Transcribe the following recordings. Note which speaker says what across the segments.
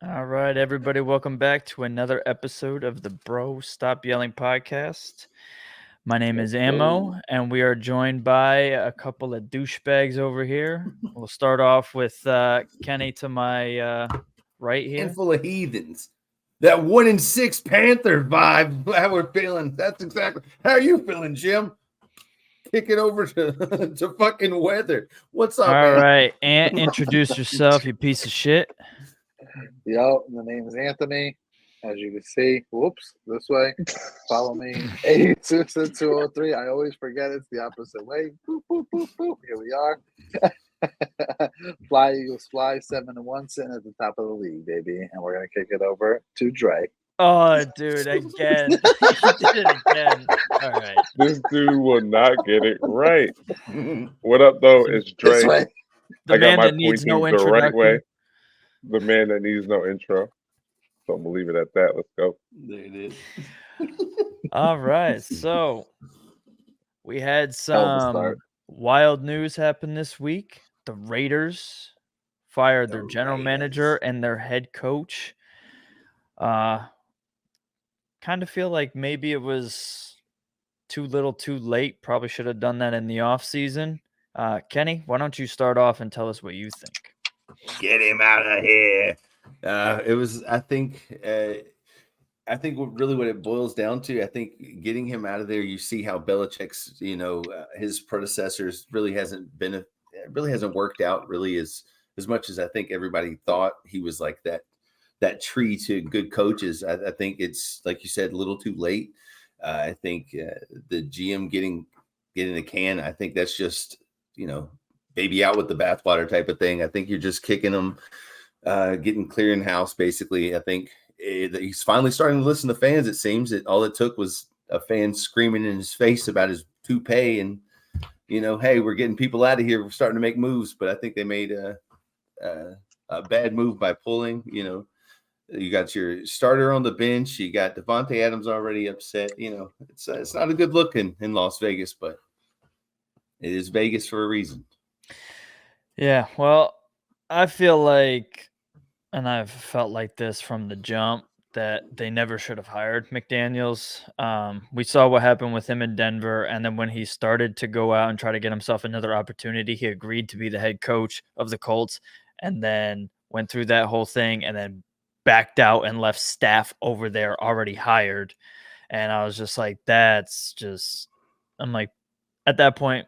Speaker 1: All right, everybody, welcome back to another episode of the Bro Stop Yelling podcast. My name is
Speaker 2: Let's
Speaker 1: Ammo,
Speaker 2: go.
Speaker 1: and we are joined by a couple of douchebags over here. We'll start off with Kenny to my right here.
Speaker 2: Handful of heathens. That 1-6 Panther vibe. How we're feeling. That's exactly how are you feeling, Jim? Kick it over to, to fucking weather. What's up,
Speaker 1: All
Speaker 2: man?
Speaker 1: right, Ant, introduce yourself, you piece of shit.
Speaker 3: Yo, my name is Anthony. As you can see, whoops, this way. Follow me, 82203. I always forget it's the opposite way. Boop, boop, boop, boop. Here we are. Fly Eagles Fly, 7-1, sitting at the top of the league, baby. And we're going to kick it over to Dre.
Speaker 1: Oh, dude, again. He did it again. All right.
Speaker 4: This dude will not get it right. What up, though? It's
Speaker 3: This
Speaker 4: Dre.
Speaker 3: way.
Speaker 1: The
Speaker 4: I got
Speaker 1: man
Speaker 4: my
Speaker 1: that needs
Speaker 4: pointing
Speaker 1: no
Speaker 4: the right
Speaker 1: introduction.
Speaker 4: way. The man that needs no intro. So I'm gonna leave it at that. Let's go.
Speaker 2: There it is.
Speaker 1: All right, so we had
Speaker 3: Hell of a
Speaker 1: some
Speaker 3: start.
Speaker 1: wild news happen this week. The Raiders fired their
Speaker 2: The
Speaker 1: general
Speaker 2: Raiders.
Speaker 1: manager and their head coach. Kind of feel like maybe it was too little too late. Probably should have done that in the offseason. Kenny, why don't you start off and tell us what you think?
Speaker 2: Get him out of here. It was, I think what it boils down to, I think getting him out of there, you see how Belichick's, his predecessors really hasn't worked out really as much as I think everybody thought. He was like that tree to good coaches. I think it's, like you said, a little too late. I think the GM getting a can, I think that's just, baby out with the bathwater type of thing. I think you're just kicking them, getting clear in house, basically. I think he's finally starting to listen to fans. It seems that all it took was a fan screaming in his face about his toupee and, hey, we're getting people out of here. We're starting to make moves. But I think they made a bad move by pulling. You got your starter on the bench. You got Devontae Adams already upset. It's not a good look in Las Vegas, but it is Vegas for a reason.
Speaker 1: Yeah, well, I feel like, and I've felt like this from the jump, that they never should have hired McDaniels. We saw what happened with him in Denver, and then when he started to go out and try to get himself another opportunity, he agreed to be the head coach of the Colts, and then went through that whole thing, and then backed out and left staff over there already hired. And I was just like, I'm like, at that point,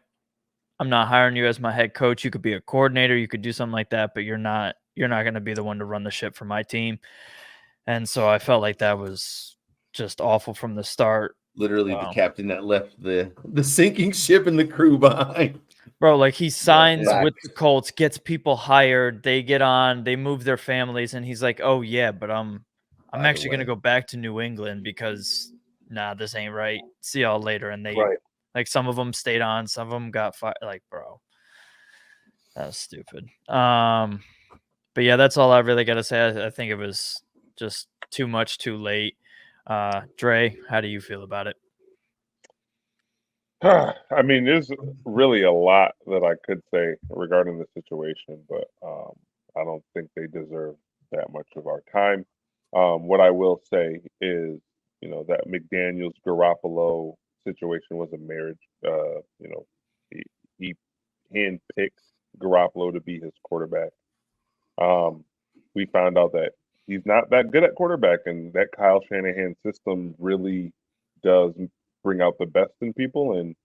Speaker 1: I'm not hiring you as my head coach. You could be a coordinator, you could do something like that, but you're not going to be the one to run the ship for my team. And so I felt like that was just awful from the start.
Speaker 2: Literally the captain that left the sinking ship and the crew behind.
Speaker 1: Bro, like he signs
Speaker 3: Yeah.
Speaker 1: with the Colts, gets people hired, they get on, they move their families, and he's like, "Oh yeah, but I'm
Speaker 2: By the
Speaker 1: actually going to
Speaker 2: way.
Speaker 1: go back to New England because this ain't right. See y'all later." And they
Speaker 3: Right.
Speaker 1: like some of them stayed on, some of them got fired. Like, bro, that was stupid. But yeah, that's all I really got to say. I think it was just too much, too late. Dre, how do you feel about it?
Speaker 4: I mean, there's really a lot that I could say regarding the situation, but I don't think they deserve that much of our time. What I will say is, that McDaniels Garoppolo situation was a marriage. He handpicked Garoppolo to be his quarterback. We found out that he's not that good at quarterback, and that Kyle Shanahan system really does bring out the best in people, and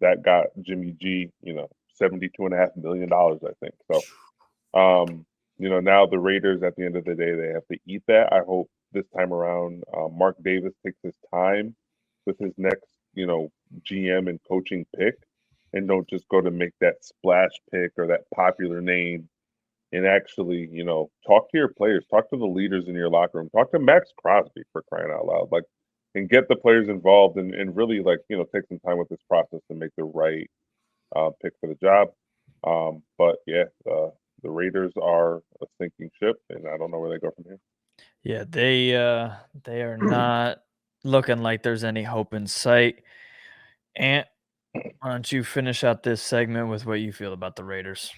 Speaker 4: that got Jimmy G, $72.5 million, I think. So, now the Raiders, at the end of the day, they have to eat that. I hope this time around, Mark Davis takes his time with his next, GM and coaching pick, and don't just go to make that splash pick or that popular name, and actually, talk to your players, talk to the leaders in your locker room, talk to Max Crosby, for crying out loud, like, and get the players involved, and really, like, take some time with this process to make the right pick for the job. But yeah, the Raiders are a sinking ship, and I don't know where they go from here.
Speaker 1: Yeah, they are not looking like there's any hope in sight. And why don't you finish out this segment with what you feel about the Raiders?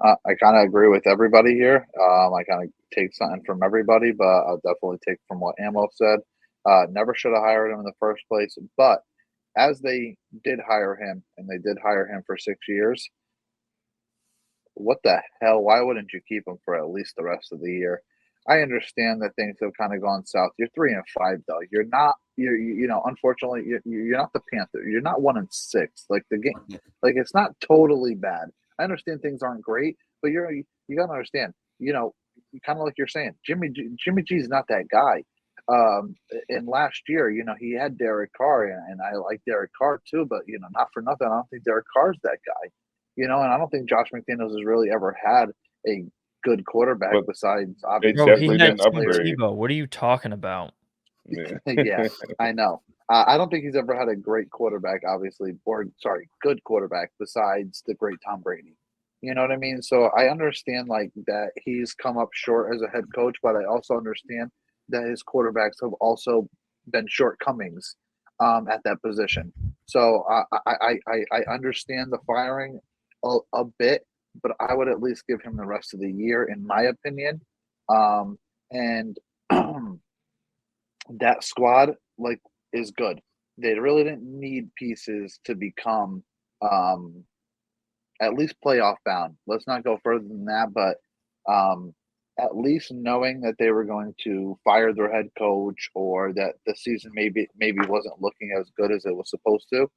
Speaker 3: I kind of agree with everybody here. I kind of take something from everybody, but I'll definitely take from what Amo said. Never should have hired him in the first place. But as they did hire him, and they did hire him for 6 years, what the hell? Why wouldn't you keep him for at least the rest of the year? I understand that things have kind of gone south. You're 3-5 though. You're not. Unfortunately, you're not the Panther. You're not 1-6. Like the game, like it's not totally bad. I understand things aren't great, but you gotta understand. Kind of like you're saying, Jimmy G is not that guy. And last year, he had Derek Carr, and I like Derek Carr too, but not for nothing, I don't think Derek Carr's that guy. And I don't think Josh McDaniels has really ever had a good quarterback
Speaker 4: But
Speaker 3: besides
Speaker 4: they
Speaker 3: obviously.
Speaker 1: Bro, he
Speaker 4: definitely
Speaker 1: had
Speaker 4: didn't
Speaker 1: Tim
Speaker 4: upgrade.
Speaker 1: Tebow. What are you talking about?
Speaker 4: Yeah.
Speaker 3: Yeah, I know. I don't think he's ever had a great quarterback, obviously, or sorry, good quarterback besides the great Tom Brady. You know what I mean? So I understand like that he's come up short as a head coach, but I also understand that his quarterbacks have also been shortcomings at that position. So I understand the firing a bit, but I would at least give him the rest of the year, in my opinion. And that squad is good. They really didn't need pieces to become at least playoff bound. Let's not go further than that, but at least knowing that they were going to fire their head coach, or that the season maybe wasn't looking as good as it was supposed to,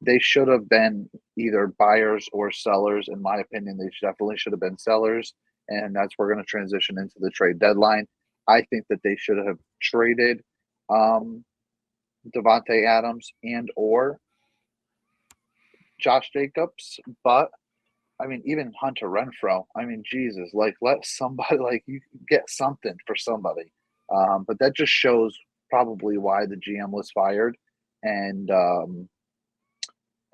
Speaker 3: they should have been either buyers or sellers. In my opinion, they definitely should have been sellers, and that's where we're going to transition into the trade deadline. I think that they should have traded Devontae Adams and or Josh Jacobs, but I mean, even Hunter Renfrow. I mean, Jesus, let somebody you get something for somebody. But that just shows probably why the GM was fired. And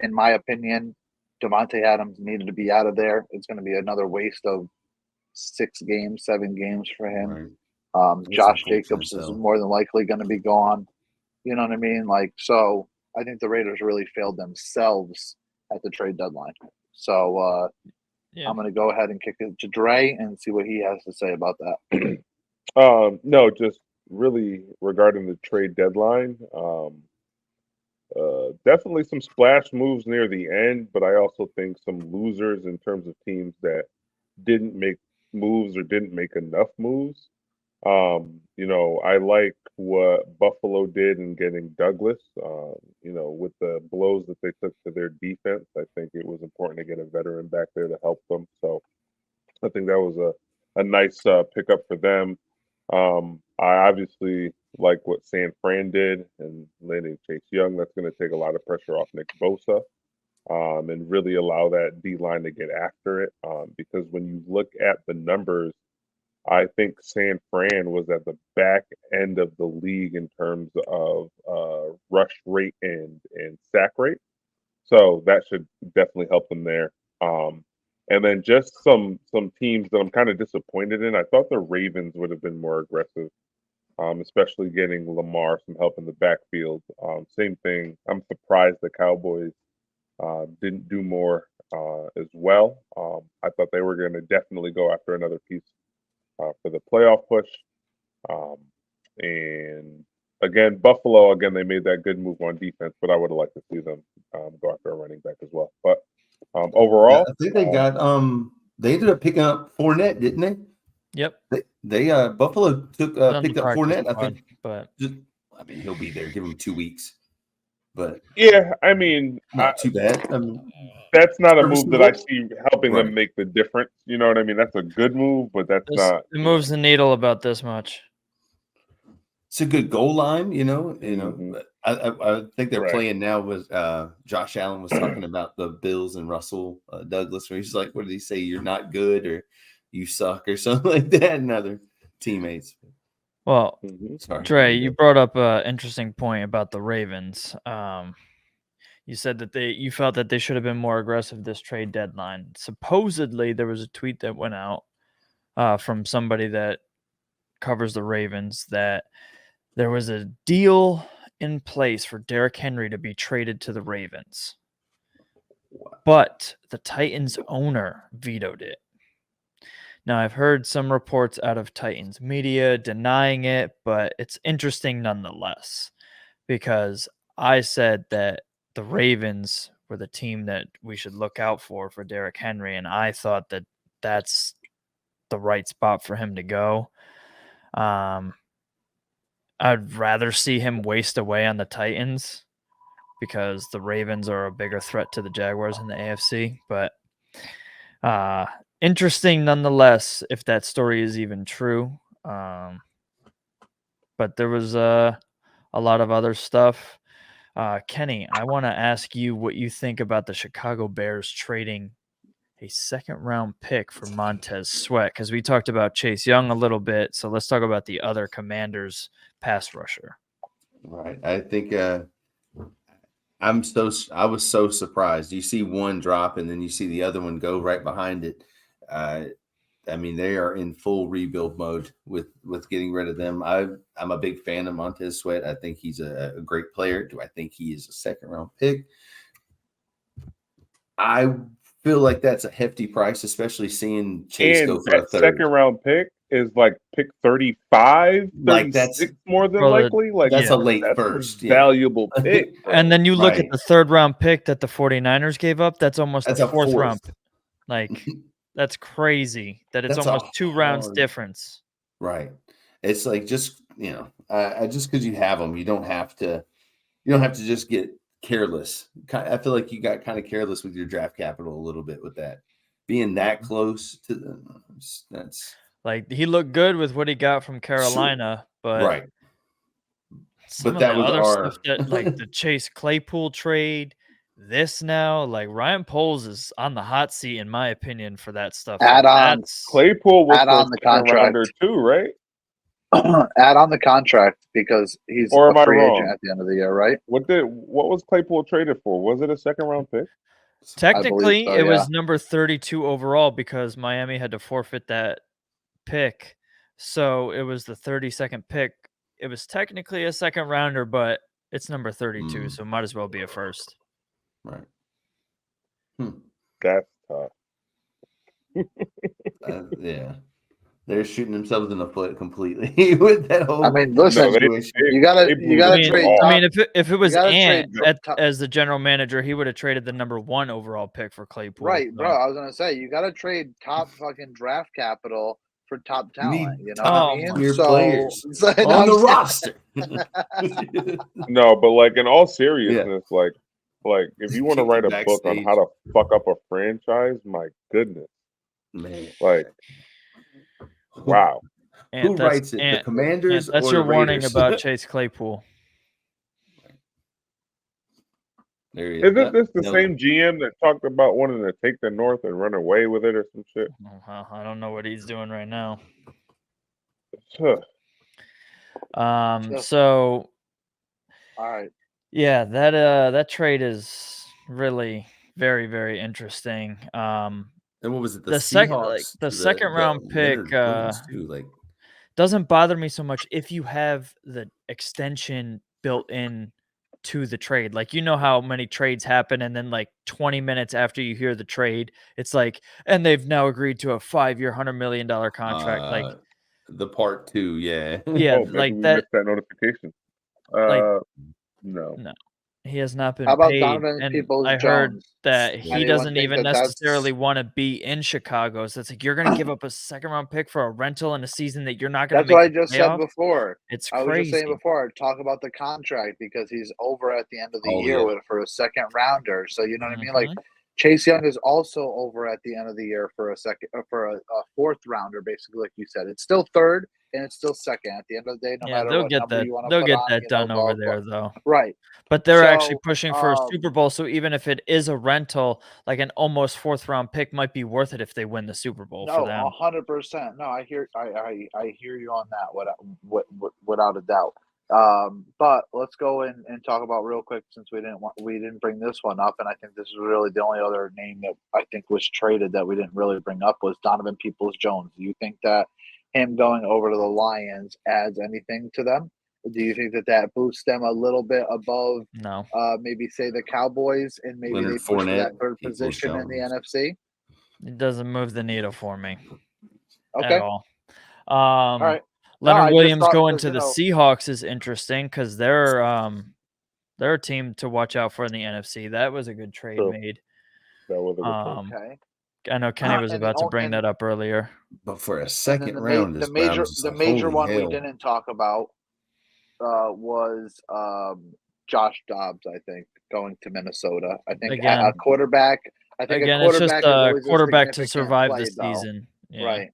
Speaker 3: in my opinion, Devontae Adams needed to be out of there. It's going to be another waste of 7 games for him.
Speaker 2: Right.
Speaker 3: Josh Jacobs is more than likely going to be gone. You know what I mean? So I think the Raiders really failed themselves at the trade deadline. So
Speaker 1: Yeah.
Speaker 3: I'm going to go ahead and kick it to Dre and see what he has to say about that.
Speaker 4: No, just really regarding the trade deadline. Definitely some splash moves near the end, but I also think some losers in terms of teams that didn't make moves or didn't make enough moves. I like what Buffalo did in getting Douglas. With the blows that they took to their defense, I think it was important to get a veteran back there to help them. So I think that was a nice pickup for them. I obviously like what San Fran did and landing Chase Young. That's going to take a lot of pressure off Nick Bosa, and really allow that D line to get after it. Because when you look at the numbers, I think San Fran was at the back end of the league in terms of rush rate and sack rate. So that should definitely help them there. And then just some teams that I'm kind of disappointed in. I thought the Ravens would have been more aggressive, especially getting Lamar some help in the backfield. Same thing. I'm surprised the Cowboys didn't do more as well. I thought they were going to definitely go after another piece for the playoff push. And again, Buffalo, they made that good move on defense, but I would have liked to see them go after a running back as well. But overall,
Speaker 2: I think they got they ended up picking up Fournette, didn't they?
Speaker 1: Yep.
Speaker 2: They Buffalo picked up Fournette. I think,
Speaker 1: but
Speaker 2: he'll be there. Give him 2 weeks, but
Speaker 4: yeah, I mean,
Speaker 2: not too bad.
Speaker 4: That's not a move that I
Speaker 2: serviceable.
Speaker 4: see helping
Speaker 2: Right.
Speaker 4: them make the difference. You know what I mean? That's a good move, but that's not.
Speaker 1: it moves the needle about this much.
Speaker 2: It's a good goal line,
Speaker 4: Mhm.
Speaker 2: But I think they're
Speaker 4: Right.
Speaker 2: playing now with Josh Allen was talking about the Bills and Russell Douglas, where he's like, what did he say? You're not good, or you suck, or something like that, and other teammates.
Speaker 1: Well,
Speaker 2: Sorry.
Speaker 1: Dre, you brought up an interesting point about the Ravens. You said that you felt that they should have been more aggressive this trade deadline. Supposedly, there was a tweet that went out from somebody that covers the Ravens that there was a deal in place for Derrick Henry to be traded to the Ravens, but the Titans owner vetoed it. Now, I've heard some reports out of Titans media denying it, but it's interesting nonetheless because I said that the Ravens were the team that we should look out for Derrick Henry, and I thought that that's the right spot for him to go. I'd rather see him waste away on the Titans because the Ravens are a bigger threat to the Jaguars in the AFC, but interesting nonetheless if that story is even true. But there was a lot of other stuff. Kenny, I want to ask you what you think about the Chicago Bears trading a second-round pick for Montez Sweat, because we talked about Chase Young a little bit. So let's talk about the other Commanders pass rusher.
Speaker 2: Right. I think I was so surprised. You see one drop and then you see the other one go right behind it. I mean, they are in full rebuild mode with getting rid of them. I'm a big fan of Montez Sweat. I think he's a great player. Do I think he is a second-round pick? I feel like that's a hefty price, especially seeing Chase go for a third.
Speaker 4: Second-round pick is like pick 35,
Speaker 2: like that's
Speaker 4: more than likely. Like
Speaker 2: that's a late first,
Speaker 4: valuable pick.
Speaker 1: And then you look at the third-round pick that the 49ers gave up. That's almost
Speaker 2: that's
Speaker 1: a fourth round. Like that's crazy. That it's almost 2 rounds difference.
Speaker 2: Right. It's like just just because you have them, you don't have to just get careless. I feel like you got kind of careless with your draft capital a little bit with that. Being that close to them, that's
Speaker 1: like he looked good with what he got from Carolina, but
Speaker 2: right.
Speaker 1: But that was other stuff that, like the Chase Claypool trade. This now, like Ryan Poles is on the hot seat, in my opinion, for that stuff.
Speaker 3: Add on
Speaker 4: Claypool was
Speaker 3: add on the contract
Speaker 4: too, right?
Speaker 3: Add on the contract because he's a free agent at the end of the year, right?
Speaker 4: What was Claypool traded for? Was it a second-round pick?
Speaker 1: Technically, it was number 32 overall because Miami had to forfeit that pick. So it was the 32nd pick. It was technically a second rounder, but it's number 32, so it might as well be a first.
Speaker 2: Right.
Speaker 4: That's tough.
Speaker 2: Yeah. They're shooting themselves in the foot completely with that whole.
Speaker 3: I mean, listen, you gotta trade.
Speaker 1: I mean, if it was Ant as the general manager, he would have traded the number 1 overall pick for Claypool.
Speaker 3: Right, bro. I was gonna say you gotta trade top fucking draft capital for top talent. You know what I mean?
Speaker 2: Your players on the roster.
Speaker 4: No, but like in all seriousness, like if you want to write a book on how to fuck up a franchise, my goodness,
Speaker 2: man,
Speaker 4: like. Wow.
Speaker 2: Who writes it? The Commanders?
Speaker 1: That's your warning about Chase Claypool.
Speaker 4: Isn't this the same GM that talked about wanting to take the North and run away with it or some shit?
Speaker 1: I don't know what he's doing right now.
Speaker 4: So
Speaker 3: all right.
Speaker 1: Yeah, that trade is really very, very interesting.
Speaker 2: And what was it?
Speaker 1: The second round pick doesn't bother me so much if you have the extension built in to the trade. Like, you know how many trades happen, and then like 20 minutes after you hear the trade, it's like, and they've now agreed to a 5-year, $100 million contract. Like
Speaker 2: the part 2, yeah,
Speaker 1: like that
Speaker 4: notification. No.
Speaker 1: He has not been
Speaker 3: How about
Speaker 1: paid,
Speaker 3: Donovan
Speaker 1: and
Speaker 3: Peoples
Speaker 1: I heard that he doesn't even necessarily want to be in Chicago. So it's like you're going to give up a second-round pick for a rental in a season that you're not going to.
Speaker 3: That's what I just said before.
Speaker 1: It's
Speaker 3: crazy. I was just saying before. Talk about the contract because he's over at the end of the year for a second rounder. So you know what I mean? Like Chase Young is also over at the end of the year for a fourth rounder, basically, like you said. It's still third and it's still second at the end of the day. No matter what number you want to put on.
Speaker 1: They'll get that done over there, though.
Speaker 3: Right.
Speaker 1: But they're actually pushing for a Super Bowl, so even if it is a rental, like an almost 4th-round pick might be worth it if they win the Super Bowl for them.
Speaker 3: 100%. No, I hear you on that. Without a doubt. But let's go in and talk about real quick since we didn't bring this one up, and I think this is really the only other name that I think was traded that we didn't really bring up was Donovan Peoples-Jones. Do you think that him going over to the Lions adds anything to them? Do you think that boosts them a little bit above?
Speaker 1: No.
Speaker 3: Maybe say the Cowboys and maybe
Speaker 2: Leonard
Speaker 3: they push
Speaker 2: Fournette,
Speaker 3: that third position in the NFC.
Speaker 1: It doesn't move the needle for me.
Speaker 3: Okay.
Speaker 1: at all.
Speaker 3: All right.
Speaker 1: Leonard
Speaker 3: I just
Speaker 1: Williams
Speaker 3: thought
Speaker 1: going
Speaker 3: because,
Speaker 1: to the Seahawks is interesting because they're a team to watch out for in the NFC. That was a good trade
Speaker 4: True.
Speaker 1: made.
Speaker 4: That was a good trade.
Speaker 3: okay.
Speaker 1: I know Kenny was
Speaker 3: And the
Speaker 1: about to
Speaker 3: on-
Speaker 1: bring
Speaker 3: and-
Speaker 1: that up earlier.
Speaker 2: But for a
Speaker 3: And then
Speaker 2: second round,
Speaker 3: the major one we
Speaker 2: hell.
Speaker 3: didn't talk about was Josh Dobbs. I think going to Minnesota. I think
Speaker 1: Again,
Speaker 3: a quarterback. I think
Speaker 1: Again,
Speaker 3: a
Speaker 1: it's just
Speaker 3: quarterback is
Speaker 1: a
Speaker 3: always
Speaker 1: quarterback
Speaker 3: a
Speaker 1: to
Speaker 3: significant
Speaker 1: survive
Speaker 3: play,
Speaker 1: the season. Yeah.
Speaker 3: Right.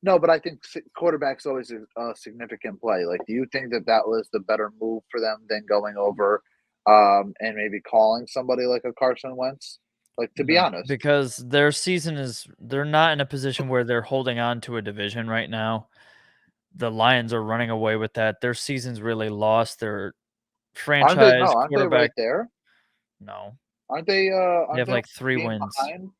Speaker 3: No, but I think quarterback's always a significant play. Like, do you think that was the better move for them than going over and maybe calling somebody like a Carson Wentz? Like, to be
Speaker 1: No,
Speaker 3: honest,
Speaker 1: because their season they're not in a position where they're holding on to a division right now. The Lions are running away with that. Their season's really lost. Their franchise
Speaker 3: aren't they right
Speaker 1: quarterback.
Speaker 3: there?
Speaker 1: No,
Speaker 3: Aren't they?
Speaker 1: they
Speaker 3: Aren't
Speaker 1: have
Speaker 3: they
Speaker 1: like
Speaker 3: a
Speaker 1: 3
Speaker 3: game
Speaker 1: wins.
Speaker 3: behind?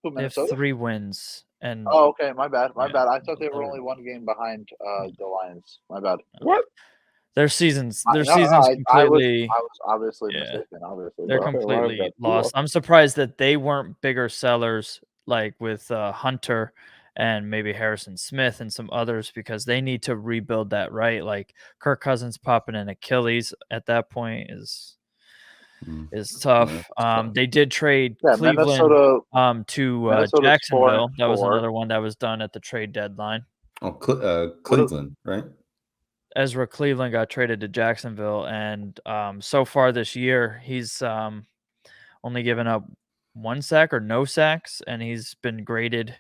Speaker 3: Who,
Speaker 1: They have
Speaker 3: Minnesota?
Speaker 1: 3 wins, and
Speaker 3: Oh, okay. My bad.
Speaker 1: Yeah,
Speaker 3: I thought they were
Speaker 1: they're-
Speaker 3: only one game behind the Lions. My bad.
Speaker 4: What?
Speaker 1: their season's
Speaker 3: I
Speaker 1: completely.
Speaker 3: was obviously
Speaker 1: Yeah.
Speaker 3: mistaken. Obviously,
Speaker 1: They're
Speaker 3: but okay, well,
Speaker 1: completely
Speaker 3: I've got two
Speaker 1: lost.
Speaker 3: off.
Speaker 1: I'm surprised that they weren't bigger sellers like with Hunter and maybe Harrison Smith and some others because they need to rebuild that, right? Like Kirk Cousins popping an Achilles at that point is tough. They did trade
Speaker 3: Yeah,
Speaker 1: Cleveland
Speaker 3: Minnesota.
Speaker 1: to
Speaker 3: Minnesota's
Speaker 1: Jacksonville.
Speaker 3: 4-4.
Speaker 1: That was another one that was done at the trade deadline.
Speaker 2: Oh, Cleveland, right?
Speaker 1: Ezra Cleveland got traded to Jacksonville, and so far this year, he's only given up 1 sack or no sacks, and he's been graded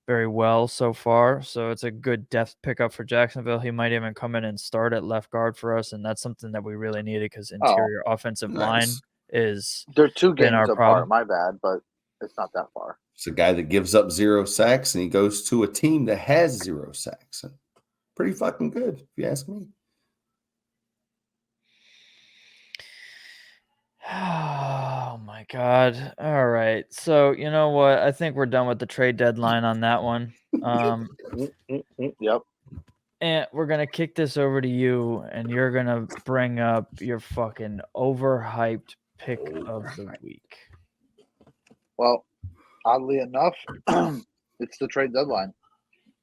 Speaker 1: very well so far. So it's a good depth pickup for Jacksonville. He might even come in and start at left guard for us, and that's something that we really needed because interior offensive line
Speaker 2: Nice.
Speaker 1: is
Speaker 3: They're 2
Speaker 1: been
Speaker 3: games
Speaker 1: our
Speaker 3: apart.
Speaker 1: problem.
Speaker 3: My bad, but it's not that far.
Speaker 2: It's a guy that gives up 0 sacks and he goes to a team that has 0 sacks. Pretty fucking good, if you ask me.
Speaker 1: Oh my God. All right. So you know what? I think we're done with the trade deadline on that one.
Speaker 3: Yep.
Speaker 1: And we're gonna kick this over to you, and you're gonna bring up your fucking overhyped pick of the week.
Speaker 3: Well, oddly enough, it's the trade deadline.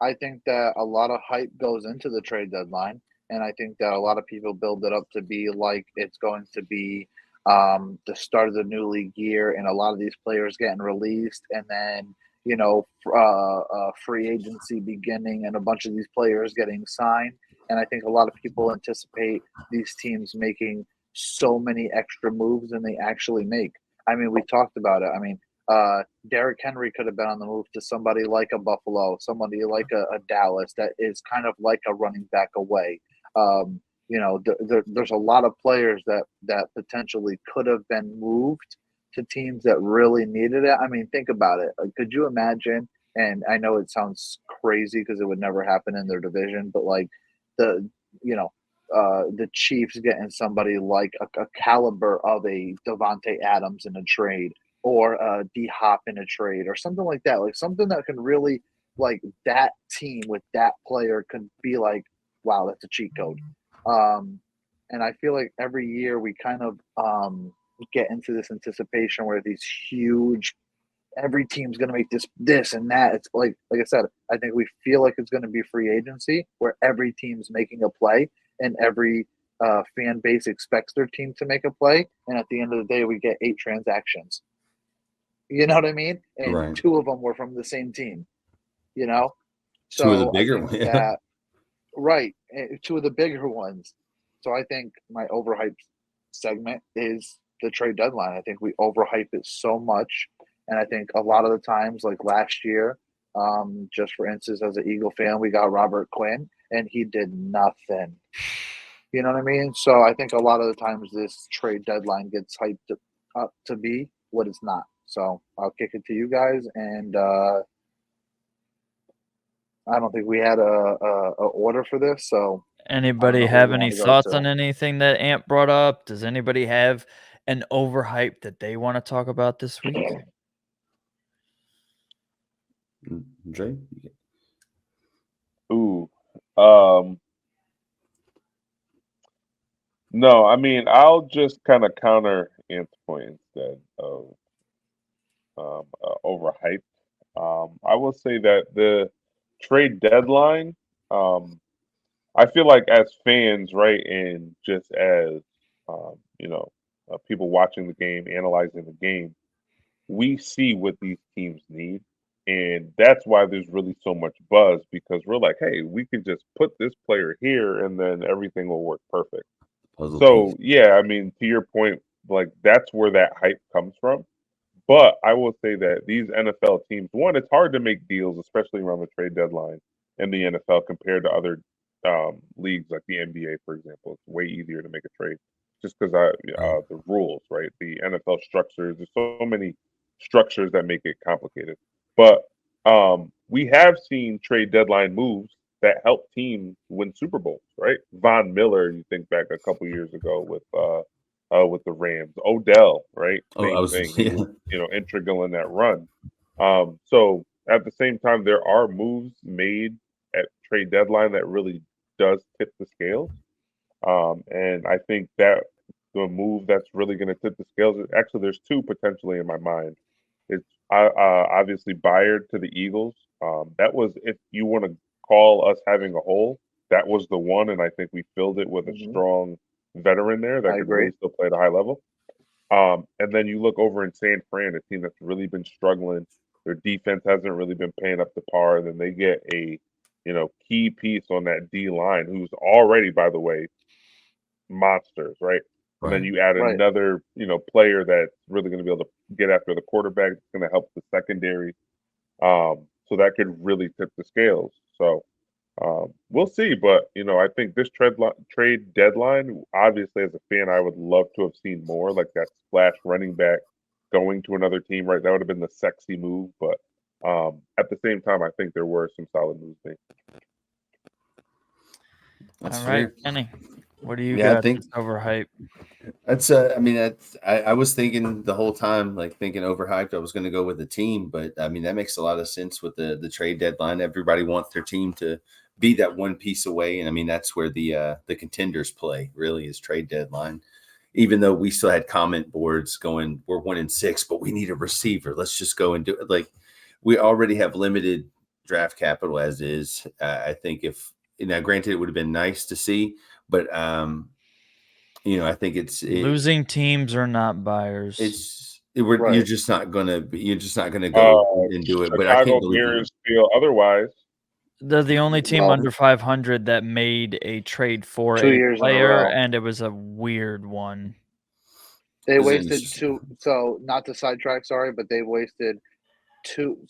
Speaker 3: I think that a lot of hype goes into the trade deadline, and I think that a lot of people build it up to be like it's going to be the start of the new league year, and a lot of these players getting released, and then free agency beginning, and a bunch of these players getting signed. And I think a lot of people anticipate these teams making so many extra moves than they actually make. I mean, we talked about it. I mean, Derrick Henry could have been on the move to somebody like a Buffalo, somebody like a Dallas that is kind of like a running back away. There's a lot of players that potentially could have been moved to teams that really needed it. I mean, think about it. Could you imagine? And I know it sounds crazy because it would never happen in their division, but like the Chiefs getting somebody like a caliber of a Devontae Adams in a trade, or D Hop in a trade, or something like that. Like something that can really, like, that team with that player could be like, wow, that's a cheat code. And I feel like every year we kind of get into this anticipation where these huge, every team's going to make this and that. It's like I said, I think we feel like it's going to be free agency where every team's making a play and every fan base expects their team to make a play. And at the end of the day, we get 8 transactions. You know what I mean? And
Speaker 2: Right.
Speaker 3: 2 of them were from the same team. You know, so
Speaker 2: 2 of the bigger
Speaker 3: I
Speaker 2: ones.
Speaker 3: think that, right, 2 of the bigger ones. So I think my overhyped segment is the trade deadline. I think we overhype it so much, and I think a lot of the times, like last year, just for instance, as an Eagle fan, we got Robert Quinn, and he did nothing. You know what I mean? So I think a lot of the times this trade deadline gets hyped up to be what it's not. So I'll kick it to you guys, and I don't think we had a order for this. So
Speaker 1: Anybody
Speaker 3: who
Speaker 1: have
Speaker 3: you
Speaker 1: any
Speaker 3: wanna go
Speaker 1: thoughts
Speaker 3: to.
Speaker 1: on anything that Ant brought up? Does anybody have an overhype that they want to talk about this week?
Speaker 2: Dre?
Speaker 4: Ooh. No, I mean, I'll just kind of counter Ant's point instead of overhyped. I will say that the trade deadline, I feel like as fans, right, and just as people watching the game, analyzing the game, we see what these teams need. And that's why there's really so much buzz because we're like, hey, we could just put this player here and then everything will work perfect.
Speaker 2: Puzzle piece.
Speaker 4: So, yeah, I mean, to your point, like that's where that hype comes from. But I will say that these NFL teams, one, it's hard to make deals, especially around the trade deadline in the NFL compared to other leagues like the NBA, for example. It's way easier to make a trade just because
Speaker 2: Right.
Speaker 4: the rules, right? The NFL structures, there's so many structures that make it complicated. But we have seen trade deadline moves that help teams win Super Bowls, right? Von Miller, you think back a couple years ago with the Rams. Odell, right?
Speaker 2: Oh, I
Speaker 4: Same
Speaker 2: was
Speaker 4: thing. He
Speaker 2: yeah.
Speaker 4: was, integral in that run. So at the same time, there are moves made at trade deadline that really does tip the scales. And I think that the move that's really going to tip the scales is actually there's two potentially in my mind. It's obviously Bayard to the Eagles. That was if you want to call us having a hole, that was the one, and I think we filled it with a
Speaker 3: Hmm.
Speaker 4: strong veteran there that
Speaker 3: I
Speaker 4: could
Speaker 3: agree.
Speaker 4: really still play at a high level. And then you look over in San Fran, a team that's really been struggling. Their defense hasn't really been paying up to par. And then they get a, key piece on that D line, who's already, by the way, monsters, right? And then
Speaker 2: Right.
Speaker 4: you add
Speaker 3: Right.
Speaker 4: another, player that's really going to be able to get after the quarterback. It's going to help the secondary. So that could really tip the scales. So we'll see, but I think this trade deadline, obviously, as a fan, I would love to have seen more, like that splash running back going to another team, right? That would have been the sexy move, but at the same time, I think there were some solid moves made.
Speaker 2: That's
Speaker 1: All right,
Speaker 2: fair.
Speaker 1: Kenny. What do you
Speaker 2: Yeah, I
Speaker 1: got?
Speaker 2: think
Speaker 1: That's overhyped.
Speaker 2: that's I mean I was thinking the whole time, like thinking overhyped, I was gonna go with the team, but I mean that makes a lot of sense with the trade deadline. Everybody wants their team to be that one piece away. And I mean that's where the contenders play, really, is trade deadline. Even though we still had comment boards going, we're 1-6, but we need a receiver. Let's just go and do it. Like we already have limited draft capital as is. I think if now, granted, it would have been nice to see, but I think
Speaker 1: Losing teams are not buyers.
Speaker 2: you're
Speaker 3: Right.
Speaker 2: just not gonna
Speaker 4: Uh,
Speaker 2: go and do it. But I
Speaker 4: Chicago
Speaker 2: can't believe we.
Speaker 4: Bears feel otherwise.
Speaker 1: They're the only team
Speaker 3: Well,
Speaker 1: under 500 that made a trade for
Speaker 3: 2 years in a
Speaker 1: player,
Speaker 3: row.
Speaker 1: and it was a weird one.
Speaker 3: They
Speaker 2: This is
Speaker 3: wasted
Speaker 2: interesting.
Speaker 3: two. So not to sidetrack, sorry, but they wasted two.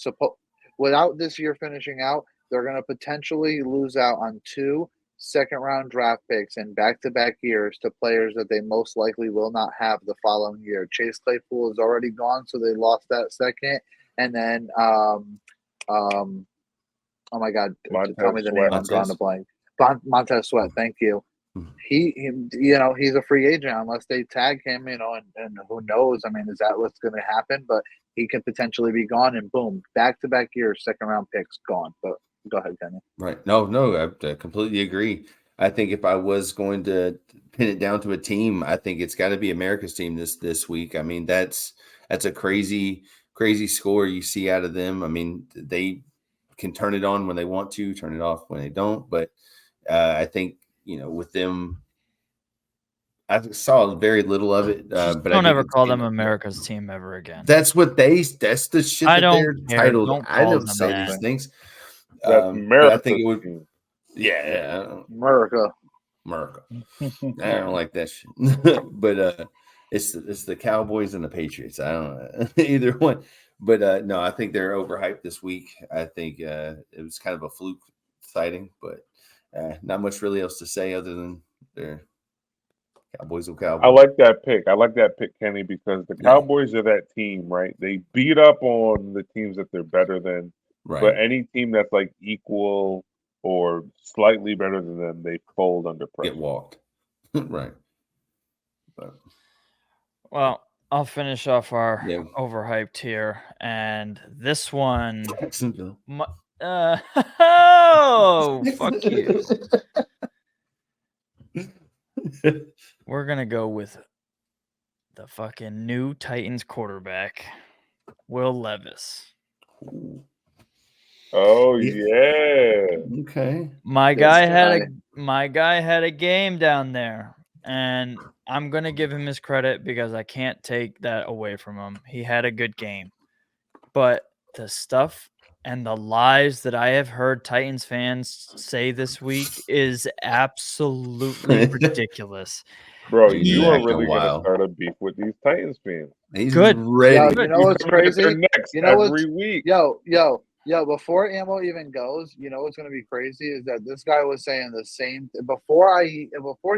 Speaker 3: Without this year finishing out, they're going to potentially lose out on 2 second-round draft picks in back-to-back years to players that they most likely will not have the following year. Chase Claypool is already gone, so they lost that second. And then, oh my God, tell me
Speaker 4: Montez
Speaker 3: the name.
Speaker 4: Sweat.
Speaker 3: I'm drawing a
Speaker 2: Montez.
Speaker 3: blank. Montez Sweat. Thank you.
Speaker 2: Mhm.
Speaker 3: He's a free agent unless they tag him, and who knows? I mean, is that what's going to happen? But he could potentially be gone, and boom, back-to-back years, second-round picks gone. But go ahead, Kenny.
Speaker 2: Right. No, I completely agree. I think if I was going to pin it down to a team, I think it's got to be America's team this week. I mean, that's a crazy score you see out of them. I mean, they can turn it on when they want to, turn it off when they don't. But I think with them, I saw very little of it.
Speaker 1: Just
Speaker 2: But I
Speaker 1: don't
Speaker 2: get
Speaker 1: ever
Speaker 2: the
Speaker 1: call them
Speaker 2: team.
Speaker 1: America's team ever again.
Speaker 2: That's the shit
Speaker 1: I
Speaker 2: that they're
Speaker 1: don't care.
Speaker 2: titled.
Speaker 1: Don't
Speaker 2: I
Speaker 1: call
Speaker 2: don't
Speaker 1: them
Speaker 2: say
Speaker 1: that.
Speaker 2: these things.
Speaker 4: That's
Speaker 2: But I think
Speaker 4: America's
Speaker 2: it would.
Speaker 4: team.
Speaker 2: Yeah,
Speaker 3: America.
Speaker 2: America. I don't like that shit. But it's the Cowboys and the Patriots. I don't know either one. But no, I think they're overhyped this week. I think it was kind of a fluke sighting, but not much really else to say other than they're Cowboys will
Speaker 4: I
Speaker 2: Cowboys.
Speaker 4: like that pick. I like that pick, Kenny, because the
Speaker 2: Yeah.
Speaker 4: Cowboys are that team, right? They beat up on the teams that they're better than,
Speaker 2: Right.
Speaker 4: but any team that's like equal or slightly better than them, they fold under
Speaker 2: Get
Speaker 4: pressure.
Speaker 2: walked. Right. But
Speaker 1: Well, I'll finish off our
Speaker 2: yeah,
Speaker 1: overhyped here, and this one,
Speaker 2: Jacksonville.
Speaker 1: oh, fuck you. We're gonna go with the fucking new Titans quarterback, Will Levis.
Speaker 4: Oh
Speaker 2: Yeah.
Speaker 4: yeah.
Speaker 2: Okay.
Speaker 1: My
Speaker 3: This
Speaker 1: guy
Speaker 3: guy.
Speaker 1: had a game down there, and I'm gonna give him his credit because I can't take that away from him. He had a good game, but the stuff and the lies that I have heard Titans fans say this week is absolutely ridiculous.
Speaker 4: Bro,
Speaker 2: He's
Speaker 4: you
Speaker 1: He
Speaker 4: are
Speaker 2: acting
Speaker 4: really gonna
Speaker 2: wild.
Speaker 4: start a beef with these Titans fans.
Speaker 2: He's
Speaker 1: Good.
Speaker 3: Yo,
Speaker 2: ready.
Speaker 3: you know
Speaker 4: You're
Speaker 3: what's
Speaker 4: gonna get their
Speaker 3: crazy?
Speaker 4: necks
Speaker 3: You know what's
Speaker 4: every week.
Speaker 3: yo, before ammo even goes, you know what's gonna be crazy is that this guy was saying the same before he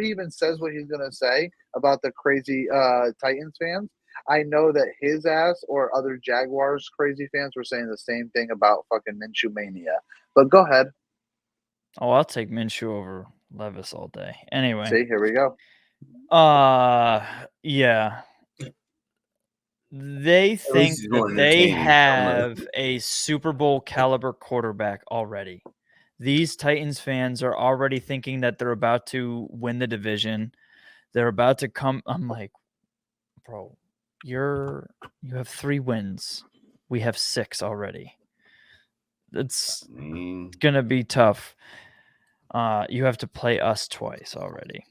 Speaker 3: even says what he's gonna say about the crazy Titans fans. I know that his ass or other Jaguars crazy fans were saying the same thing about fucking Minshew mania. But go ahead.
Speaker 1: Oh, I'll take Minshew over Levis all day. Anyway,
Speaker 3: See, here we go.
Speaker 1: yeah. They
Speaker 2: least
Speaker 1: think
Speaker 2: he's more
Speaker 1: that they
Speaker 2: entertaining. I don't know.
Speaker 1: have a Super Bowl caliber quarterback already. These Titans fans are already thinking that they're about to win the division. They're about to come. I'm like, bro, you have 3 wins. We have 6 already. It's
Speaker 2: I mean,
Speaker 1: gonna be tough. You have to play us twice already.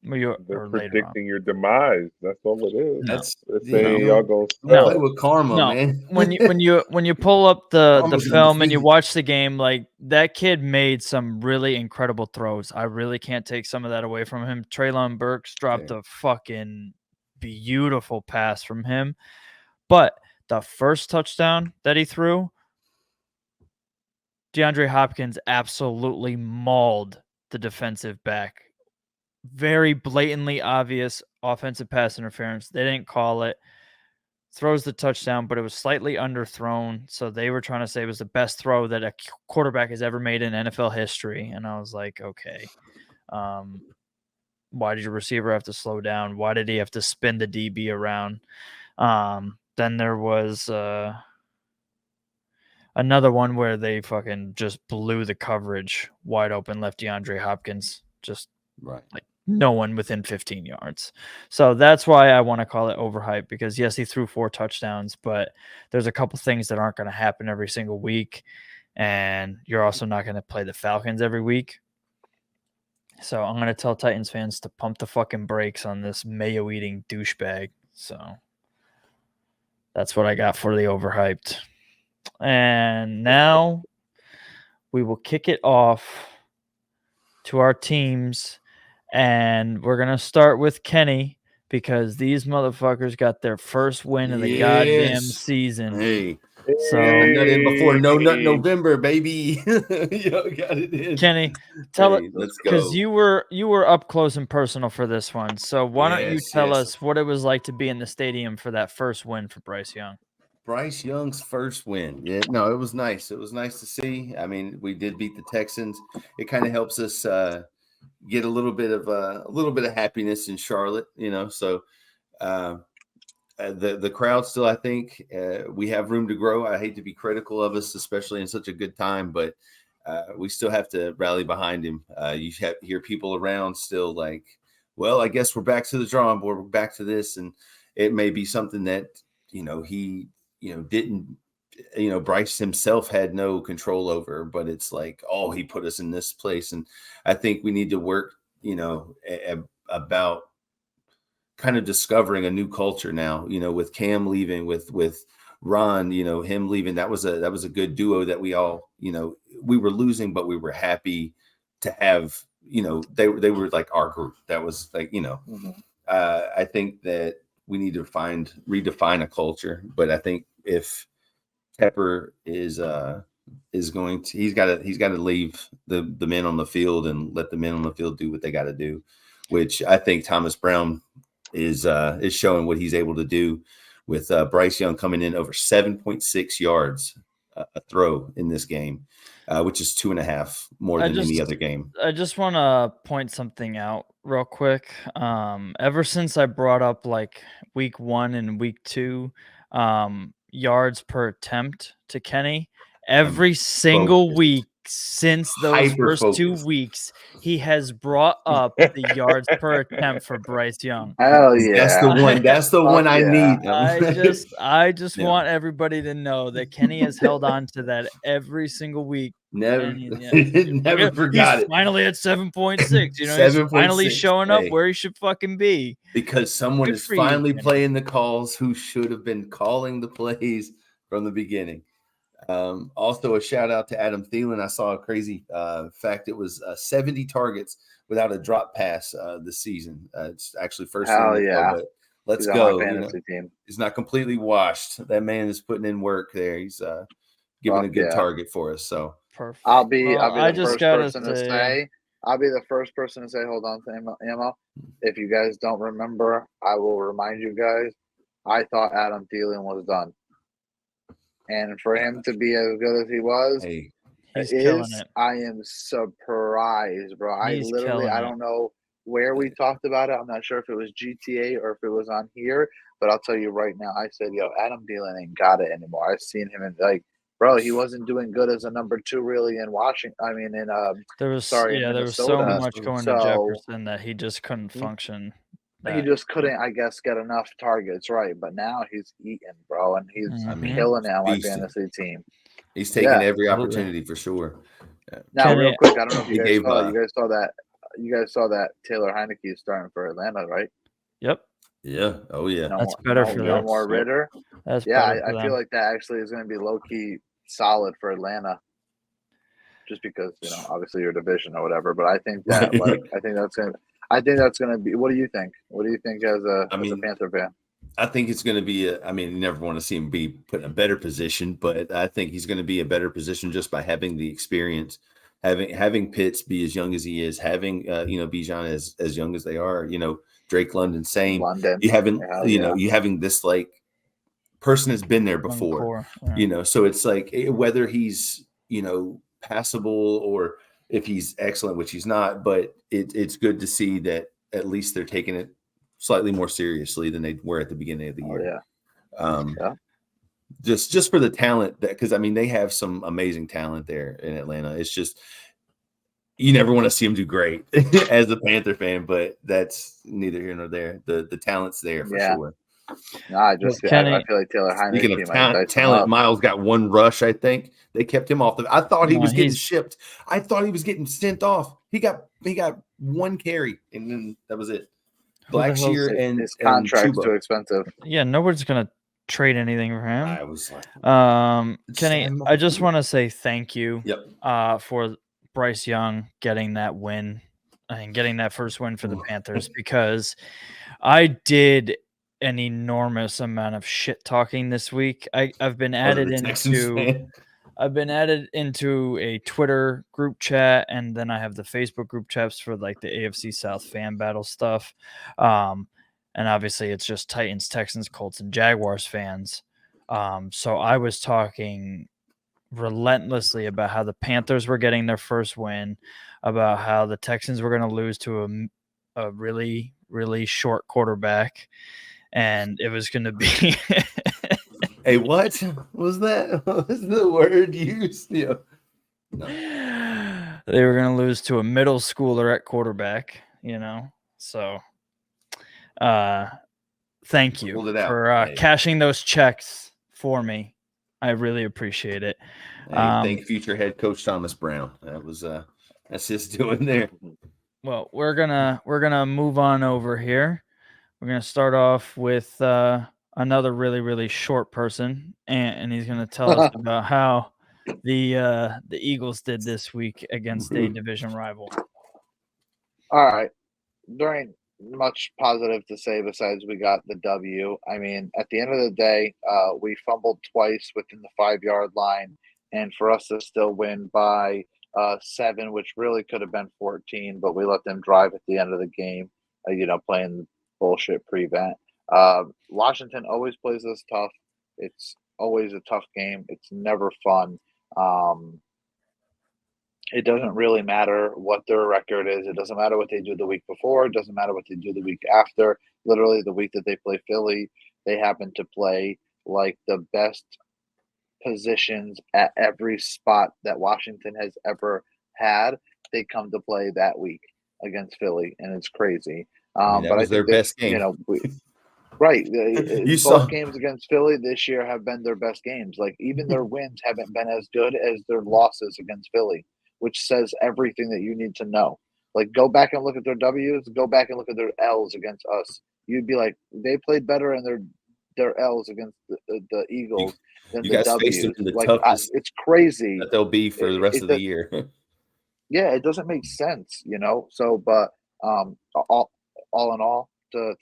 Speaker 4: They're
Speaker 1: Or later on.
Speaker 4: predicting your demise. That's all it is.
Speaker 1: No.
Speaker 2: that's
Speaker 4: They say y'all gonna
Speaker 1: No.
Speaker 2: play
Speaker 4: sell.
Speaker 2: with karma,
Speaker 1: No.
Speaker 2: man.
Speaker 1: when you pull up the
Speaker 2: Almost
Speaker 1: film and you
Speaker 2: undefeated.
Speaker 1: watch the game, like that kid made some really incredible throws. I really can't take some of that away from him. Traylon Burks dropped
Speaker 2: Yeah.
Speaker 1: a fucking beautiful pass from him. But the first touchdown that he threw, DeAndre Hopkins absolutely mauled the defensive back. Very blatantly obvious offensive pass interference. They didn't call it. Throws the touchdown, but it was slightly underthrown. So they were trying to say it was the best throw that a quarterback has ever made in NFL history. And I was like, okay, why did your receiver have to slow down? Why did he have to spin the DB around? Then there was another one where they fucking just blew the coverage wide open, left DeAndre Hopkins just
Speaker 2: Right.
Speaker 1: like no one within 15 yards. So that's why I want to call it overhyped, because yes, he threw 4 touchdowns, but there's a couple things that aren't going to happen every single week. And you're also not going to play the Falcons every week. So I'm going to tell Titans fans to pump the fucking brakes on this mayo eating douchebag. So that's what I got for the overhyped. And now we will kick it off to our teams. And we're going to start with Kenny, because these motherfuckers got their first win of the goddamn
Speaker 2: Yes.
Speaker 1: season.
Speaker 2: Hey,
Speaker 1: So,
Speaker 2: nut in before no nut November, baby. Yo, got it in.
Speaker 1: Kenny, tell
Speaker 2: Hey,
Speaker 1: it,
Speaker 2: let's
Speaker 1: because
Speaker 2: go.
Speaker 1: you were up close and personal for this one. So why don't you
Speaker 2: Yes,
Speaker 1: tell
Speaker 2: yes.
Speaker 1: us what it was like to be in the stadium for that first win for Bryce Young?
Speaker 2: Bryce Young's first win. Yeah, no, it was nice. It was nice to see. I mean, we did beat the Texans. It kind of helps us get a little bit of happiness in Charlotte, you know. So the crowd still, I think we have room to grow. I hate to be critical of us, especially in such a good time, but we still have to rally behind him. You hear people around still like, well, I guess we're back to the drawing board. We're back to this, and it may be something that he didn't. Bryce himself had no control over, but it's like, oh, he put us in this place. And I think we need to work, about kind of discovering a new culture now, with Cam leaving, with Ron, him leaving. That was a good duo that we all, we were losing, but we were happy to have, they were like our group. That was like, I think that we need to redefine a culture, but I think if Tepper is going to, he's got to leave the men on the field and let the men on the field do what they got to do, which I think Thomas Brown is showing what he's able to do with Bryce Young coming in over 7.6 yards a throw in this game, which is 2.5 more than any other game.
Speaker 1: I just want to point something out real quick. Ever since I brought up like week 1 and week 2, yards per attempt to Kenny, every single week since those first 2
Speaker 2: Hyper-focused.
Speaker 1: weeks, he has brought up the yards per attempt for Bryce Young.
Speaker 3: Hell
Speaker 2: That's the
Speaker 3: yeah.
Speaker 2: one. That's the one I
Speaker 3: yeah.
Speaker 2: need.
Speaker 1: I just
Speaker 2: Yeah.
Speaker 1: want everybody to know that Kenny has held on to that every single week.
Speaker 2: Never,
Speaker 1: And
Speaker 2: never forgot
Speaker 1: he's
Speaker 2: it.
Speaker 1: finally at 7.6. You know, he's finally
Speaker 2: 7.6,
Speaker 1: showing up
Speaker 2: hey.
Speaker 1: where he should fucking be.
Speaker 2: Because someone
Speaker 1: Good
Speaker 2: is
Speaker 1: for you,
Speaker 2: finally
Speaker 1: Kenny.
Speaker 2: playing the calls who should have been calling the plays from the beginning. Also, a shout out to Adam Thielen. I saw a crazy fact. It was 70 targets without a drop pass this season. It's actually first in
Speaker 3: Hell
Speaker 2: the
Speaker 3: yeah.
Speaker 2: NFL, but let's
Speaker 3: He's on
Speaker 2: go.
Speaker 3: my
Speaker 2: You know,
Speaker 3: fantasy team.
Speaker 2: he's not completely washed. That man is putting in work there. He's giving
Speaker 3: Fuck
Speaker 2: a good
Speaker 3: yeah.
Speaker 2: target for us. So
Speaker 1: Perfect.
Speaker 3: I'll be
Speaker 1: Well, I
Speaker 3: the
Speaker 1: just
Speaker 3: first
Speaker 1: gotta
Speaker 3: person to
Speaker 1: say-
Speaker 3: say. I'll be the first person to say, hold on to ammo. If you guys don't remember, I will remind you guys. I thought Adam Thielen was done, and for him to be as good as he was,
Speaker 2: hey,
Speaker 1: He's killing it.
Speaker 3: I am surprised, bro.
Speaker 1: He's
Speaker 3: I
Speaker 1: killing it.
Speaker 3: don't know where we talked about it. I'm not sure if it was GTA or if it was on here, but I'll tell you right now. I said, yo, Adam Thielen ain't got it anymore. I've seen him in bro, he wasn't doing good as a number 2 really in Washington. I mean, in
Speaker 1: There was
Speaker 3: in
Speaker 1: there was so
Speaker 3: Minnesota.
Speaker 1: much going
Speaker 3: So-
Speaker 1: to Jefferson that he just couldn't function.
Speaker 3: He just couldn't, I guess, get enough targets, right? But now he's eating, bro, and he's
Speaker 1: Mhm.
Speaker 3: killing it on my
Speaker 2: Beasting.
Speaker 3: fantasy team.
Speaker 2: he's taking
Speaker 3: Yeah,
Speaker 2: every
Speaker 1: absolutely.
Speaker 2: opportunity for sure.
Speaker 3: Now,
Speaker 1: Kenny-
Speaker 3: real quick, I don't know if
Speaker 2: He
Speaker 3: you guys
Speaker 2: gave,
Speaker 3: saw. You guys saw that. You guys saw that Taylor Heineke is starting for Atlanta, right?
Speaker 1: Yep,
Speaker 2: Yeah. Oh yeah.
Speaker 3: No
Speaker 1: That's
Speaker 3: more,
Speaker 1: better
Speaker 3: no,
Speaker 1: for
Speaker 3: no
Speaker 1: them.
Speaker 3: more Ritter.
Speaker 1: that's
Speaker 3: Yeah,
Speaker 1: better for
Speaker 3: I
Speaker 1: them.
Speaker 3: feel like that actually is going to be low key solid for Atlanta, just because obviously your division or whatever. But I think that I think that's gonna be. What do you think? What do you think as a Panther fan?
Speaker 2: I think it's going to be I mean, you never want to see him be put in a better position, but I think he's going to be a better position just by having the experience, having Pitts be as young as he is, having Bijan as young as they are, Drake London same.
Speaker 3: London.
Speaker 2: You haven't
Speaker 3: Yeah.
Speaker 2: you having this like person that's been there
Speaker 1: Young
Speaker 2: before,
Speaker 1: core, yeah.
Speaker 2: So it's like whether he's passable or if he's excellent, which he's not, but it's good to see that at least they're taking it slightly more seriously than they were at the beginning of the year.
Speaker 3: Yeah.
Speaker 2: Just for the talent because I mean they have some amazing talent there in Atlanta. It's just you never want to see them do great as a Panther fan, but that's neither here nor there. The talent's there for sure.
Speaker 3: No, I feel like Taylor Heineke.
Speaker 2: Speaking of talent, Miles got one rush. I think they kept him off. I thought he was getting shipped. I thought he was getting sent off. He got one carry, and then that was it. Blackshear and
Speaker 3: his contract's
Speaker 2: Chuba.
Speaker 3: too expensive.
Speaker 1: Yeah, nobody's gonna trade anything for him.
Speaker 2: I was like,
Speaker 1: Kenny, I just want to say thank you.
Speaker 2: Yep.
Speaker 1: For Bryce Young getting that win and getting that first win for the Panthers because I did an enormous amount of shit talking this week. I've been added into a Twitter group chat, and then I have the Facebook group chats for like the AFC South fan battle stuff. And obviously it's just Titans, Texans, Colts, and Jaguars fans. So I was talking relentlessly about how the Panthers were getting their first win, about how the Texans were going to lose to a really, really short quarterback, and it was going to be
Speaker 2: Hey, what was that? What was the word used? No.
Speaker 1: They were going to lose to a middle schooler at quarterback, So, thank you for cashing those checks for me. I really appreciate it.
Speaker 2: Hey, thank future head coach Thomas Brown. That was that's his doing there.
Speaker 1: Well, we're gonna move on over here. We're gonna start off with another really, really short person, and he's gonna tell us about how the Eagles did this week against a division rival.
Speaker 3: All right, there ain't much positive to say besides we got the W. I mean, at the end of the day, we fumbled twice within the 5-yard line, and for us to still win by 7, which really could have been 14, but we let them drive at the end of the game, playing bullshit prevent. Washington always plays us tough. It's always a tough game. It's never fun. It doesn't really matter what their record is. It doesn't matter what they do the week before. It doesn't matter what they do the week after. Literally, the week that they play Philly, they happen to play like the best positions at every spot that Washington has ever had, they come to play that week against Philly, and it's crazy.
Speaker 2: I mean, that
Speaker 3: But I
Speaker 2: was their
Speaker 3: think that,
Speaker 2: best game.
Speaker 3: right.
Speaker 2: You
Speaker 3: Both
Speaker 2: saw
Speaker 3: games against Philly this year have been their best games. Like, even their wins haven't been as good as their losses against Philly, which says everything that you need to know. Like, go back and look at their W's, go back and look at their L's against us. You'd be like, they played better in their L's against the Eagles than
Speaker 2: you
Speaker 3: the
Speaker 2: guys faced them
Speaker 3: W's.
Speaker 2: in the
Speaker 3: Like,
Speaker 2: toughest
Speaker 3: it's crazy.
Speaker 2: that they'll be for the rest of the year.
Speaker 3: Yeah, it doesn't make sense, you know. So, but all in all, to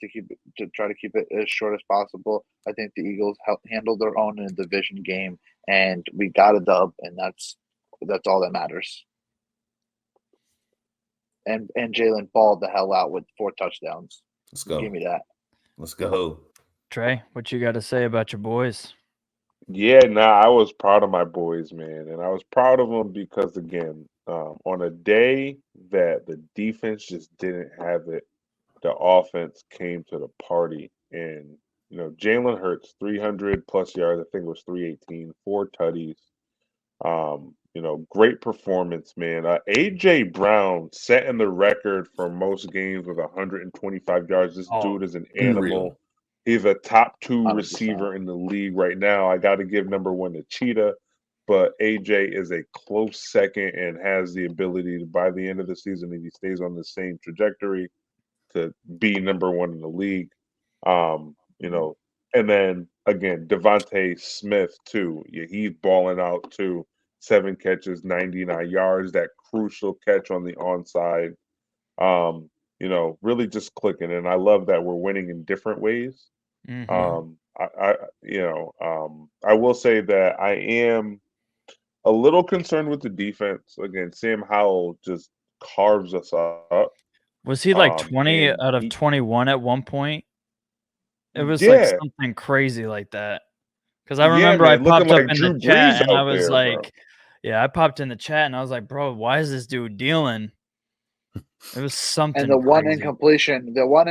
Speaker 3: try to keep it as short as possible, I think the Eagles handled their own in a division game, and we got a dub, and that's all that matters. And Jalen balled the hell out with 4 touchdowns.
Speaker 2: Let's go.
Speaker 3: Give me that.
Speaker 2: Let's go.
Speaker 1: Trey, what you got to say about your boys?
Speaker 4: Yeah, I was proud of my boys, man, and I was proud of them because, again, on a day that the defense just didn't have it, the offense came to the party. And Jalen Hurts, 300 plus yards. I think it was 318, 4 tutties. Great performance, man. AJ Brown setting the record for most games with 125 yards. This dude is an animal.
Speaker 2: Unreal.
Speaker 4: He's a top 2
Speaker 3: 100%.
Speaker 4: receiver in the league right now. I got to give number 1 to Cheetah, but AJ is a close second and has the ability to, by the end of the season, if he stays on the same trajectory, to be number 1 in the league. And then again, Devontae Smith too. Yeah, he's balling out too. 7 catches, 99 yards. That crucial catch on the onside. Really just clicking, and I love that we're winning in different ways.
Speaker 1: Mm-hmm.
Speaker 4: I will say that I am a little concerned with the defense. Again, Sam Howell just carves us up.
Speaker 1: Was he like 20 out of 21 at one point? It was like something crazy like that. Because I remember I popped up in the chat and I was like, I popped in the chat and I was like, bro, why is this dude dealing? It was something.
Speaker 3: And the one
Speaker 1: crazy.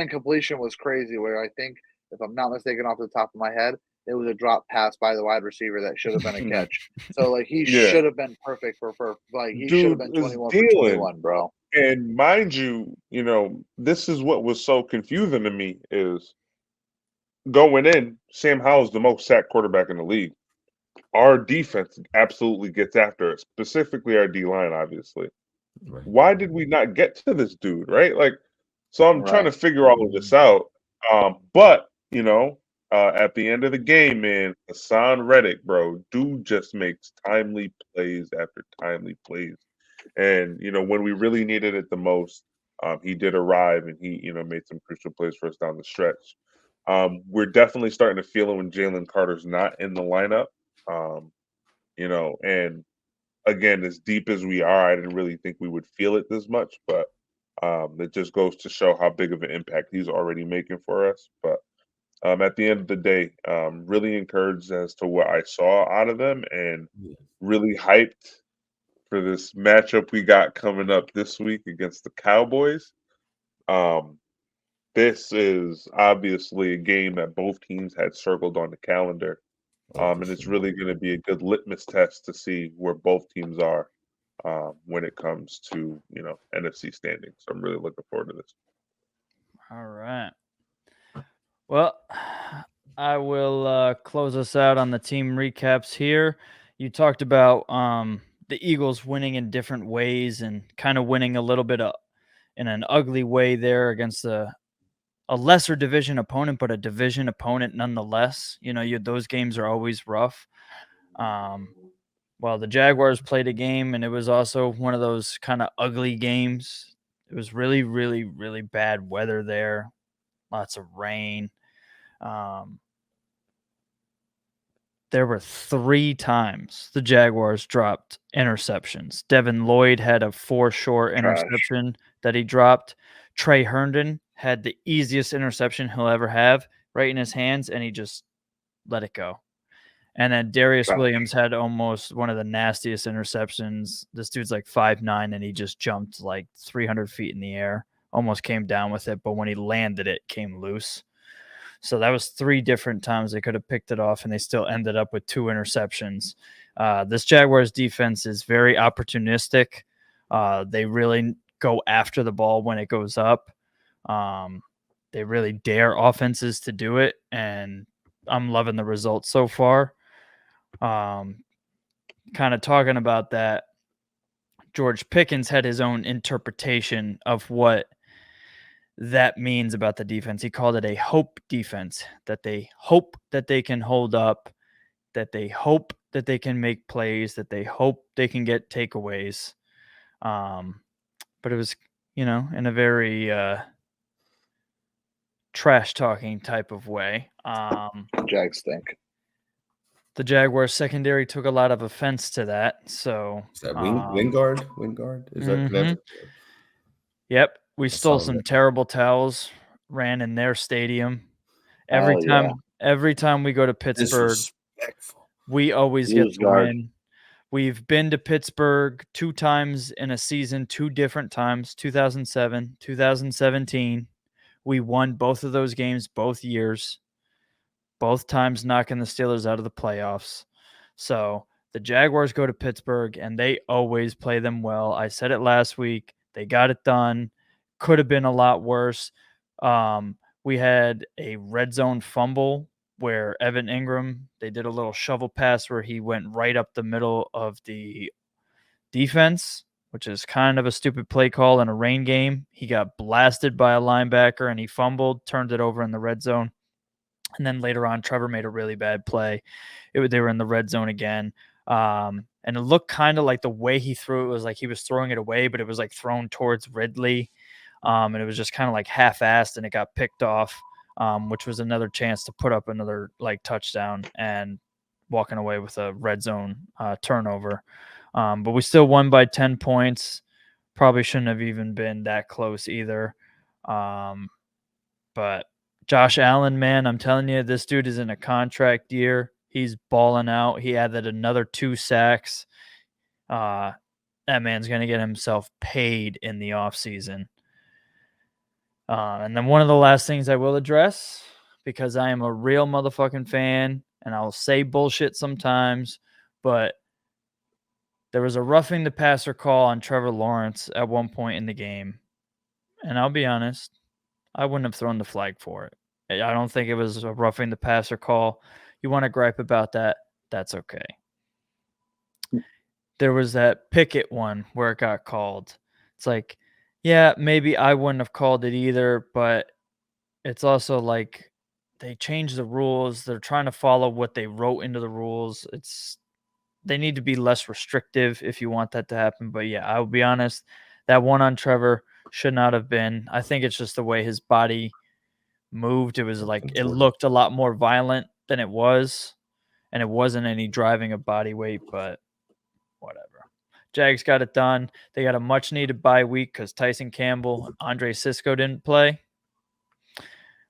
Speaker 3: incompletion was crazy, where I think, if I'm not mistaken, off the top of my head, it was a drop pass by the wide receiver that should have been a catch. So like he should have been perfect for like he should have been 21 for 21, bro.
Speaker 4: And mind you, this is what was so confusing to me is going in, Sam Howell's the most sacked quarterback in the league. Our defense absolutely gets after it, specifically our D-line, obviously. Right. Why did we not get to this dude, right? Like, so I'm trying to figure all of this out. But at the end of the game, man, Hassan Reddick, bro, dude just makes timely plays after timely plays. And, when we really needed it the most, he did arrive and he, made some crucial plays for us down the stretch. We're definitely starting to feel it when Jalen Carter's not in the lineup. And again, as deep as we are, I didn't really think we would feel it this much, but it just goes to show how big of an impact he's already making for us. But at the end of the day, really encouraged as to what I saw out of them and really hyped for this matchup we got coming up this week against the Cowboys. This is obviously a game that both teams had circled on the calendar. And it's really going to be a good litmus test to see where both teams are when it comes to, NFC standings. So I'm really looking forward to this.
Speaker 1: All right. Well, I will close us out on the team recaps here. You talked about the Eagles winning in different ways and kind of winning a little bit in an ugly way there against a lesser division opponent, but a division opponent nonetheless. Those games are always rough. Well, the Jaguars played a game, and it was also one of those kind of ugly games. It was really, really, really bad weather there. Lots of rain. There were 3 times the Jaguars dropped interceptions. Devin Lloyd had a 4 short interception that he dropped. Trey Herndon had the easiest interception he'll ever have right in his hands, and he just let it go. And then Darius Williams had almost one of the nastiest interceptions. This dude's like 5'9", and he just jumped like 300 feet in the air, almost came down with it, but when he landed it, came loose. So that was 3 different times they could have picked it off, and they still ended up with 2 interceptions. This Jaguars defense is very opportunistic. They really go after the ball when it goes up. They really dare offenses to do it, and I'm loving the results so far. Kind of talking about that, George Pickens had his own interpretation of what that means about the defense. He called it a hope defense, that they hope that they can hold up, that they hope that they can make plays, that they hope they can get takeaways. But it was, in a very trash talking type of way.
Speaker 3: Jags stink.
Speaker 1: The Jaguars secondary took a lot of offense to that. So
Speaker 2: Is that Wingard? Wingard? Is that
Speaker 1: Mhm. Yep, we stole
Speaker 2: saw
Speaker 1: some
Speaker 2: that.
Speaker 1: terrible towels, ran in their stadium. Every time we go to Pittsburgh,
Speaker 2: disrespectful?
Speaker 1: we always get
Speaker 3: Lose
Speaker 1: the
Speaker 3: guard.
Speaker 1: win. We've been to Pittsburgh 2 times in a season, 2 different times, 2007, 2017. We won both of those games both years, both times knocking the Steelers out of the playoffs. So the Jaguars go to Pittsburgh, and they always play them well. I said it last week. They got it done. Could have been a lot worse. We had a red zone fumble where Evan Ingram, they did a little shovel pass where he went right up the middle of the defense, which is kind of a stupid play call in a rain game. He got blasted by a linebacker and he fumbled, turned it over in the red zone. And then later on, Trevor made a really bad play. They were in the red zone again. And it looked kind of like the way he threw it was like he was throwing it away, but it was like thrown towards Ridley. And it was just kind of like half-assed, and it got picked off, which was another chance to put up another like touchdown and walking away with a red zone turnover. But we still won by 10 points. Probably shouldn't have even been that close either. But Josh Allen, man, I'm telling you, this dude is in a contract year. He's balling out. He added another 2 sacks. That man's going to get himself paid in the offseason. And then one of the last things I will address, because I am a real motherfucking fan, and I'll say bullshit sometimes, but there was a roughing the passer call on Trevor Lawrence at one point in the game. And I'll be honest, I wouldn't have thrown the flag for it. I don't think it was a roughing the passer call. You want to gripe about that? That's okay. There was that Pickett one where it got called. It's like, yeah, maybe I wouldn't have called it either, but it's also like they changed the rules. They're trying to follow what they wrote into the rules. They need to be less restrictive if you want that to happen. But yeah, I will be honest, that one on Trevor should not have been. I think it's just the way his body moved. It was like it looked a lot more violent than it was, and it wasn't any driving of body weight, but whatever. Jags got it done. They got a much needed bye week because Tyson Campbell and Andre Cisco didn't play.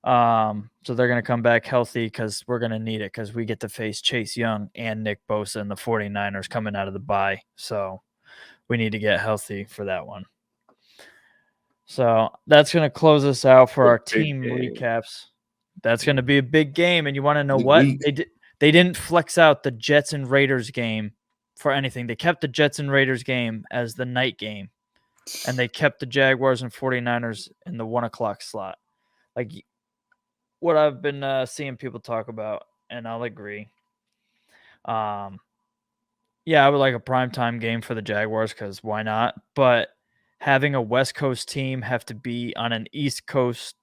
Speaker 1: So they're going to come back healthy because we're going to need it because we get to face Chase Young and Nick Bosa and the 49ers coming out of the bye. So we need to get healthy for that one. So that's going to close us out for our team recaps. That's going to be a big game. And you want to know what? They didn't flex out the Jets and Raiders game for anything. They kept the Jets and Raiders game as the night game. And they kept the Jaguars and 49ers in the 1 o'clock slot. Like what I've been seeing people talk about, and I'll agree. Yeah, I would like a primetime game for the Jaguars because why not? But having a West Coast team have to be on an East Coast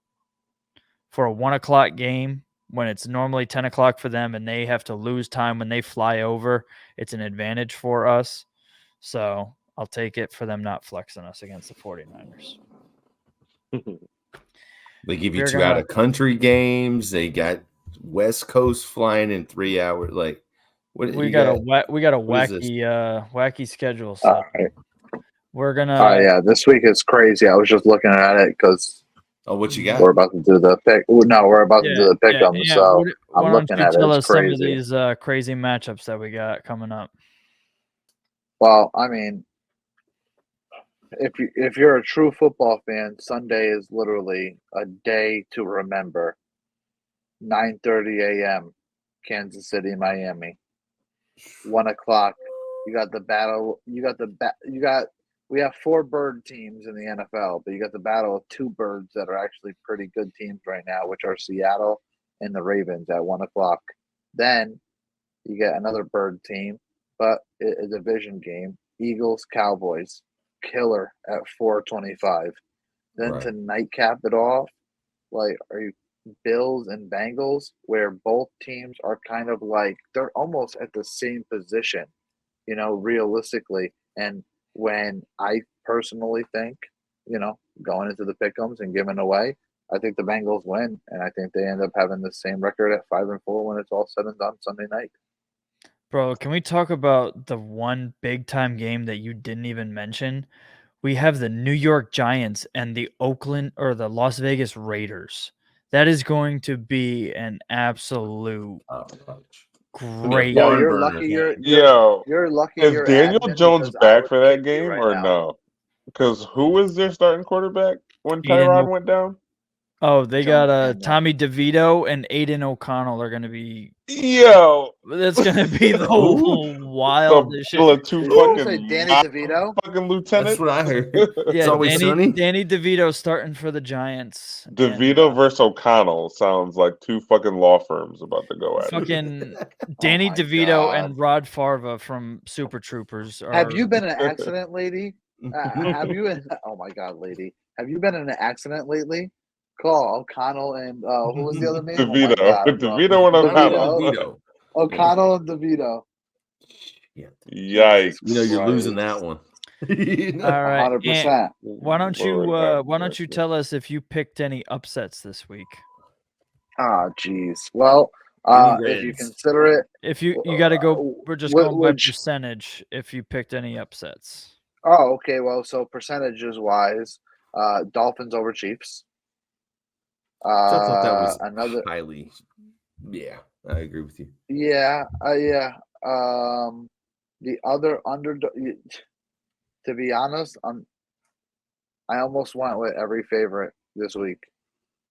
Speaker 1: for a 1 o'clock game when it's normally 10 o'clock for them and they have to lose time when they fly over, it's an advantage for us. So I'll take it for them not flexing us against the 49ers.
Speaker 2: They give you 2 out-of-country games. They got West Coast flying in 3 hours. Like, what
Speaker 1: we got a wacky schedule. So we're gonna.
Speaker 3: Oh yeah, this week is crazy. I was just looking at it because.
Speaker 2: Oh, what you got?
Speaker 3: We're about to do the pick. No, we're about to do the pick 'em. Yeah. So I'm looking at it.
Speaker 1: Tell
Speaker 3: us
Speaker 1: some of these crazy matchups that we got coming up.
Speaker 3: Well, I mean, if you're a true football fan, Sunday is literally a day to remember. 9:30 a.m. Kansas City, Miami. 1 o'clock. You got the battle. We have 4 bird teams in the NFL, but you got the battle of 2 birds that are actually pretty good teams right now, which are Seattle and the Ravens at 1 o'clock. Then you get another bird team, but a division game. Eagles, Cowboys, killer at 4:25. Then
Speaker 2: Right.
Speaker 3: to nightcap it off, like, are you Bills and Bengals, where both teams are kind of like they're almost at the same position, realistically. And when I personally think, going into the pick'ems and giving away, I think the Bengals win, and I think they end up having the same record at 5-4 when it's all said and done Sunday night.
Speaker 1: Bro, can we talk about the one big time game that you didn't even mention? We have the New York Giants and the Las Vegas Raiders. That is going to be an absolute great
Speaker 3: Yo,
Speaker 2: barn
Speaker 3: you're
Speaker 2: burner.
Speaker 3: lucky. You're
Speaker 4: Yo,
Speaker 3: lucky.
Speaker 4: is
Speaker 3: You're
Speaker 4: Daniel
Speaker 3: admin
Speaker 4: Jones
Speaker 3: because I
Speaker 4: back
Speaker 3: would
Speaker 4: for that
Speaker 3: kick you
Speaker 4: game
Speaker 3: right
Speaker 4: or
Speaker 3: now.
Speaker 4: no? Because who was their starting quarterback when
Speaker 1: Aiden
Speaker 4: Tyrod
Speaker 1: O-
Speaker 4: went down?
Speaker 1: Oh, they
Speaker 3: Jones
Speaker 1: got
Speaker 3: Daniel.
Speaker 1: Tommy DeVito and Aiden O'Connell are going to be.
Speaker 4: Yo,
Speaker 1: That's going to be the
Speaker 2: Ooh.
Speaker 1: wildest shit.
Speaker 4: the two
Speaker 3: Did you just say
Speaker 4: fucking
Speaker 3: Danny
Speaker 4: mild
Speaker 3: DeVito?
Speaker 4: fucking
Speaker 2: That's
Speaker 4: lieutenants.
Speaker 2: what I heard. It's
Speaker 1: Yeah,
Speaker 2: always sunny.
Speaker 1: Danny DeVito starting for the Giants. and,
Speaker 4: DeVito versus O'Connell sounds like 2 fucking law firms about to go at it.
Speaker 1: fucking Danny
Speaker 3: my
Speaker 1: DeVito
Speaker 3: God.
Speaker 1: and Rod Farva from Super Troopers.
Speaker 3: Have you
Speaker 1: are-
Speaker 3: been in an accident, lady? Have you? Oh my God, lady. Have you been in an accident lately? Call O'Connell and who was the other name? Oh my
Speaker 4: DeVito,
Speaker 3: God,
Speaker 4: DeVito and O'Connell.
Speaker 2: DeVito.
Speaker 3: O'Connell and DeVito.
Speaker 2: Yeah.
Speaker 4: Yikes!
Speaker 2: You're losing
Speaker 3: Christ.
Speaker 2: that one.
Speaker 1: All right, Ant,
Speaker 3: 100%.
Speaker 1: why don't you tell us if you picked any upsets this week?
Speaker 3: Ah, jeez. Well,
Speaker 2: Any
Speaker 3: if you
Speaker 2: Reds?
Speaker 3: consider it,
Speaker 1: If you got to go, we're just going by
Speaker 3: which
Speaker 1: percentage. If you picked any upsets,
Speaker 3: oh, okay. Well, so percentages wise, Dolphins over Chiefs.
Speaker 2: So I thought that was
Speaker 3: Another.
Speaker 2: highly. Yeah, I agree with you.
Speaker 3: Yeah, yeah. The other underdog. To be honest, I almost went with every favorite this week.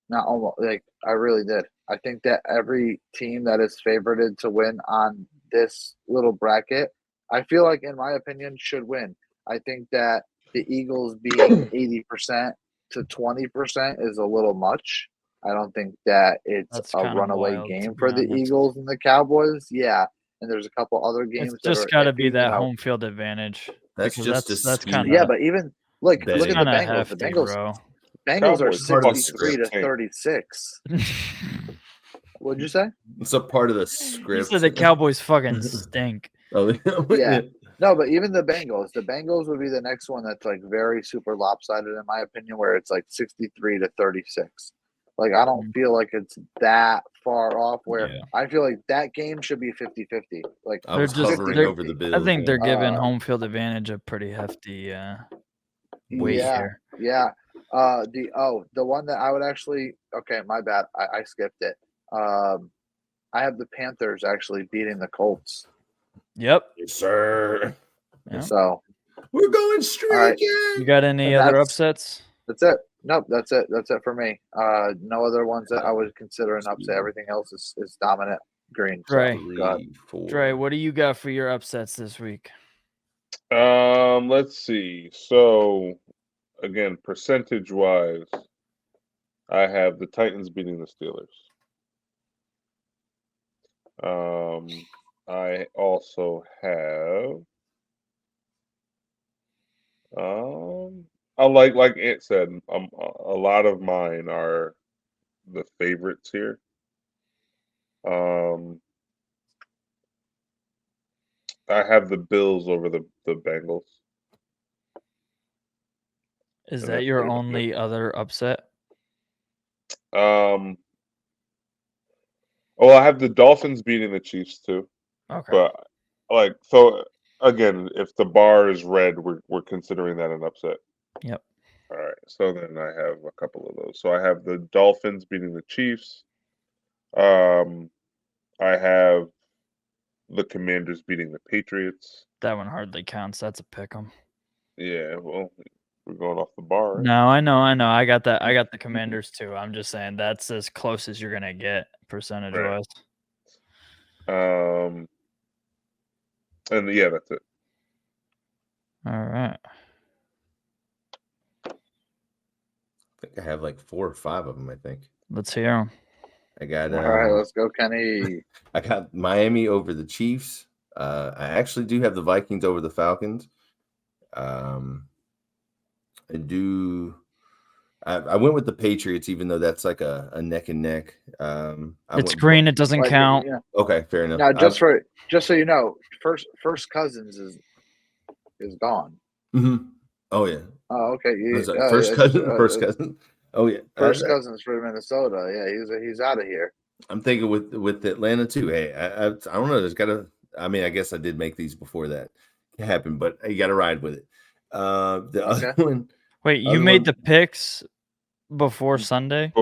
Speaker 3: Not almost, like I really did. I think that every team that is favorited to win on this little bracket, I feel like, in my opinion, should win. I think that the Eagles being 80% to 20% is a little much. I don't think that it's
Speaker 1: That's
Speaker 3: a
Speaker 1: kinda
Speaker 3: runaway
Speaker 1: wild, to
Speaker 3: game
Speaker 1: be
Speaker 3: for the
Speaker 1: honest.
Speaker 3: Eagles and the Cowboys. Yeah, and there's a couple other games
Speaker 1: it's
Speaker 3: that are
Speaker 1: just got to be
Speaker 3: iffy.
Speaker 1: that home field advantage.
Speaker 2: That's
Speaker 1: because
Speaker 2: just
Speaker 1: that's
Speaker 2: a
Speaker 1: kind
Speaker 2: scheme.
Speaker 3: Yeah,
Speaker 1: of
Speaker 3: but even look
Speaker 2: Betting.
Speaker 3: at the
Speaker 1: kind of
Speaker 3: Bengals. The
Speaker 1: hefty,
Speaker 3: Bengals
Speaker 1: bro.
Speaker 3: Bengals are
Speaker 4: Cowboys
Speaker 2: part of the
Speaker 3: 63 to
Speaker 4: script.
Speaker 3: 36. What'd you say?
Speaker 2: It's a part of the
Speaker 1: You
Speaker 2: script.
Speaker 1: said the Cowboys fucking stink.
Speaker 2: Oh,
Speaker 3: Yeah. No, but even the Bengals would be the next one that's like very super lopsided in my opinion, where it's like 63 to 36. Like I don't feel like it's that far off where
Speaker 1: Yeah.
Speaker 3: I feel like that game should be 50-50. Like
Speaker 2: I was
Speaker 1: They're just-
Speaker 2: hovering
Speaker 1: they're-
Speaker 2: over the Bills.
Speaker 1: I think they're giving
Speaker 3: Uh,
Speaker 1: home field advantage a pretty hefty weight
Speaker 3: yeah,
Speaker 1: here.
Speaker 3: yeah. The one that I would actually my bad. I skipped it. I have the Panthers actually beating the Colts.
Speaker 1: Yep.
Speaker 2: Yes, sir.
Speaker 1: Yeah.
Speaker 3: So
Speaker 2: We're going streaking.
Speaker 1: You got any
Speaker 3: And
Speaker 1: other
Speaker 3: that's-
Speaker 1: upsets?
Speaker 3: that's it. Nope, that's it. That's it for me. No other ones that I would consider an upset. Everything else is dominant green. So,
Speaker 1: Dre.
Speaker 3: go ahead.
Speaker 2: 3, 4.
Speaker 1: Dre, what do you got for your upsets this week?
Speaker 4: Let's see. So, again, percentage wise, I have the Titans beating the Steelers. I also have, I like Ant said, a lot of mine are the favorites here. I have the Bills over the Bengals.
Speaker 1: Is
Speaker 4: And
Speaker 1: that
Speaker 4: that's
Speaker 1: your
Speaker 4: pretty much
Speaker 1: only other upset?
Speaker 4: Well, I have the Dolphins beating the Chiefs too.
Speaker 1: Okay.
Speaker 4: But like, so again, if the bar is red, we're considering that an upset.
Speaker 1: Yep.
Speaker 4: All right. So then I have a couple of those. So I have the Dolphins beating the Chiefs. I have the Commanders beating the Patriots.
Speaker 1: That one hardly counts. That's a pick 'em.
Speaker 4: Yeah, well, we're going off the bar. Right?
Speaker 1: No, I know. I got that. I got the Commanders too. I'm just saying that's as close as you're gonna get percentage wise.
Speaker 4: And yeah, that's it.
Speaker 1: All right.
Speaker 2: I think I have like 4 or 5 of them. I think
Speaker 1: Let's hear 'em.
Speaker 2: I got.
Speaker 3: All right, let's go, Kenny.
Speaker 2: I got Miami over the Chiefs. I actually do have the Vikings over the Falcons. I went with the Patriots, even though that's like a neck and neck.
Speaker 1: It's green. It doesn't count.
Speaker 3: Yeah.
Speaker 2: Okay, fair enough.
Speaker 3: Now, just so you know, first Cousins is gone.
Speaker 2: Mm-hmm. Oh yeah.
Speaker 3: Oh, okay.
Speaker 2: First cousin. Oh yeah.
Speaker 3: First Cousins for Minnesota. Yeah, he's out of here.
Speaker 2: I'm thinking with Atlanta too. Hey, I don't know. There's gotta. I mean, I guess I did make these before that happened, but you got to ride with it. The other one.
Speaker 1: Wait, you made the picks before Sunday?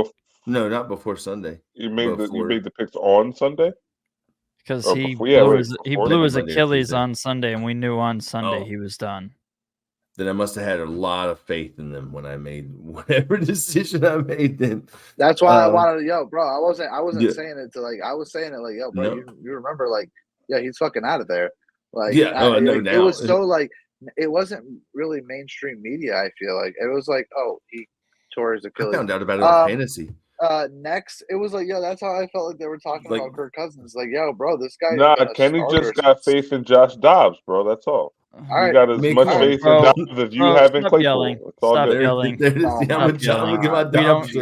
Speaker 2: No, not before Sunday.
Speaker 4: You made the picks on Sunday?
Speaker 1: Because he blew his Achilles on Sunday, and we knew on Sunday
Speaker 2: Oh.
Speaker 1: he was done.
Speaker 2: Then I must have had a lot of faith in them when I made whatever decision I made. Then
Speaker 3: that's why I wanted to, bro. I wasn't saying it to I was saying it like, bro,
Speaker 2: No.
Speaker 3: you remember he's fucking out of there. Like,
Speaker 2: yeah, I know now.
Speaker 3: It was so it wasn't really mainstream media. I feel like it was like, oh, he tore his Achilles.
Speaker 2: I found out about it on fantasy.
Speaker 3: Next, it was like, that's how I felt like they were talking about Kirk Cousins. Like, bro, this guy.
Speaker 4: Nah, Kenny just got faith in Josh Dobbs, bro. That's all.
Speaker 3: All
Speaker 4: you got as much faith in Dobbs as you have in Claypool.
Speaker 1: Stop yelling.
Speaker 2: I'm
Speaker 1: All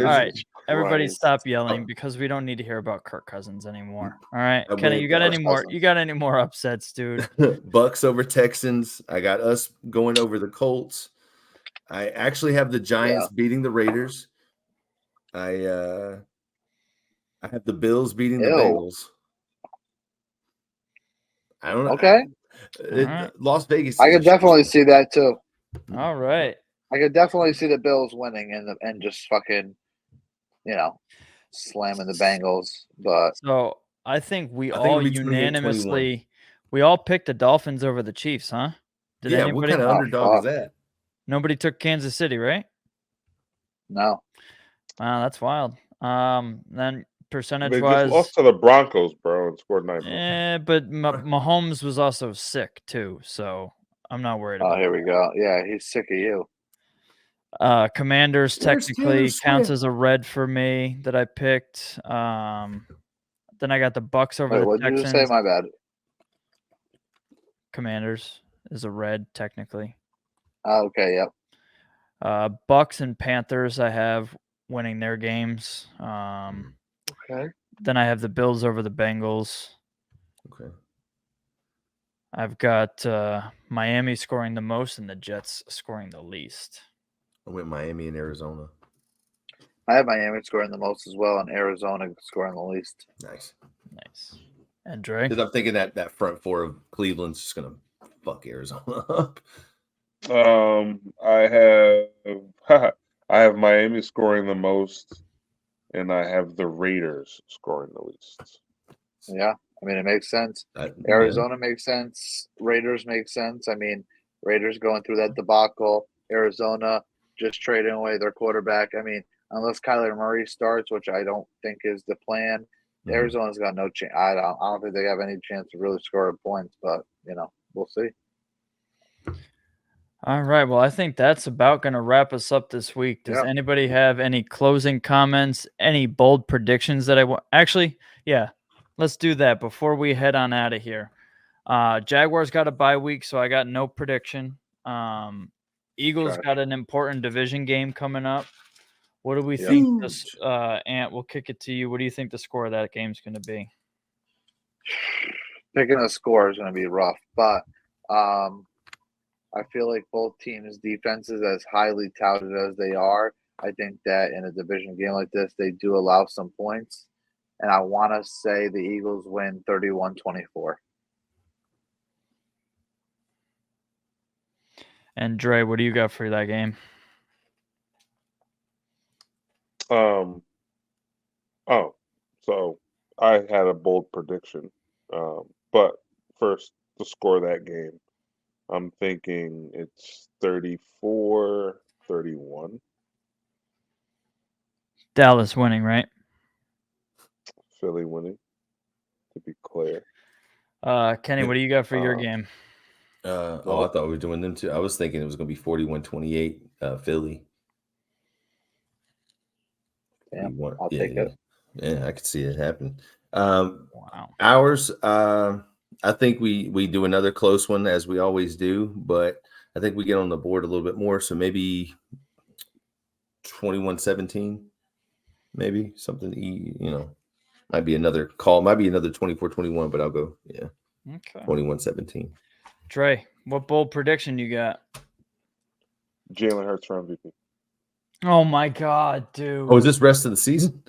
Speaker 1: right, everybody, stop yelling because we don't need to hear about Kirk Cousins anymore. All right, Kenny, you got any more? You got any more upsets, dude?
Speaker 2: Bucks over Texans. I got us going over the Colts. I actually have the Giants beating the Raiders. I have the Bills beating the Bengals. I don't know.
Speaker 3: Okay.
Speaker 2: Las Vegas.
Speaker 3: I could definitely see that too.
Speaker 1: All right.
Speaker 3: I could definitely see the Bills winning and just fucking, slamming the Bengals. But
Speaker 1: so I think we all unanimously we all picked the Dolphins over the Chiefs, huh?
Speaker 2: Did anybody? What kind of underdog is that?
Speaker 1: Nobody took Kansas City, right?
Speaker 3: No.
Speaker 1: Wow, that's wild. Then percentage-wise,
Speaker 4: they just lost to the Broncos, bro, and scored 9.
Speaker 1: But Mahomes was also sick too, so I'm not worried about.
Speaker 3: Oh, here we go. Yeah, he's sick of you.
Speaker 1: Commanders technically counts as a red for me that I picked. Then I got the Bucks over the
Speaker 3: what
Speaker 1: Texans.
Speaker 3: What did you say? My bad.
Speaker 1: Commanders is a red technically.
Speaker 3: Okay, yep.
Speaker 1: Bucks and Panthers I have winning their games.
Speaker 3: Okay.
Speaker 1: Then I have the Bills over the Bengals.
Speaker 2: Okay.
Speaker 1: I've got Miami scoring the most and the Jets scoring the least.
Speaker 2: I went Miami and Arizona.
Speaker 3: I have Miami scoring the most as well, and Arizona scoring the least.
Speaker 2: Nice.
Speaker 1: And Dre?
Speaker 2: Because I'm thinking that front four of Cleveland's just gonna fuck Arizona up.
Speaker 4: I have Miami scoring the most, and I have the Raiders scoring the least.
Speaker 3: Yeah, I mean, it makes sense. Arizona makes sense. Raiders make sense. I mean, Raiders going through that debacle. Arizona just trading away their quarterback. I mean, unless Kyler Murray starts, which I don't think is the plan, Arizona's got no chance. I don't think they have any chance to really score points, but, we'll see.
Speaker 1: All right. Well, I think that's about going to wrap us up this week. Does anybody have any closing comments, any bold predictions that I want? Actually, yeah, let's do that before we head on out of here. Jaguars got a bye week, so I got no prediction. Eagles got an important division game coming up. What do we think? Ant, we'll kick it to you. What do you think the score of that game is going to be?
Speaker 3: Picking a score is going to be rough, but I feel like both teams' defenses, as highly touted as they are, I think that in a division game like this, they do allow some points. And I want to say the Eagles win 31-24.
Speaker 1: And Dre, what do you got for that game?
Speaker 4: So I had a bold prediction. But first, to score that game, I'm thinking it's 34-14 31.
Speaker 1: Dallas winning, right?
Speaker 4: Philly winning, to be clear.
Speaker 1: Kenny, what do you got for your
Speaker 4: Uh,
Speaker 1: game?
Speaker 2: I
Speaker 4: Well-
Speaker 2: thought we were doing them too. I was thinking it was going to be 41-28, Philly.
Speaker 3: Yeah,
Speaker 2: 41
Speaker 3: I'll take it.
Speaker 2: Yeah, I could see it happen.
Speaker 1: Wow.
Speaker 2: Ours, I think we do another close one as we always do, but I think we get on the board a little bit more. So maybe 21-17, maybe something, might be another call, might be another 24-21, but I'll go,
Speaker 1: Okay.
Speaker 2: 21-17.
Speaker 1: Trey, what bold prediction you got?
Speaker 4: Jalen Hurts for MVP.
Speaker 1: Oh my God, dude.
Speaker 2: Oh, is this rest of the season?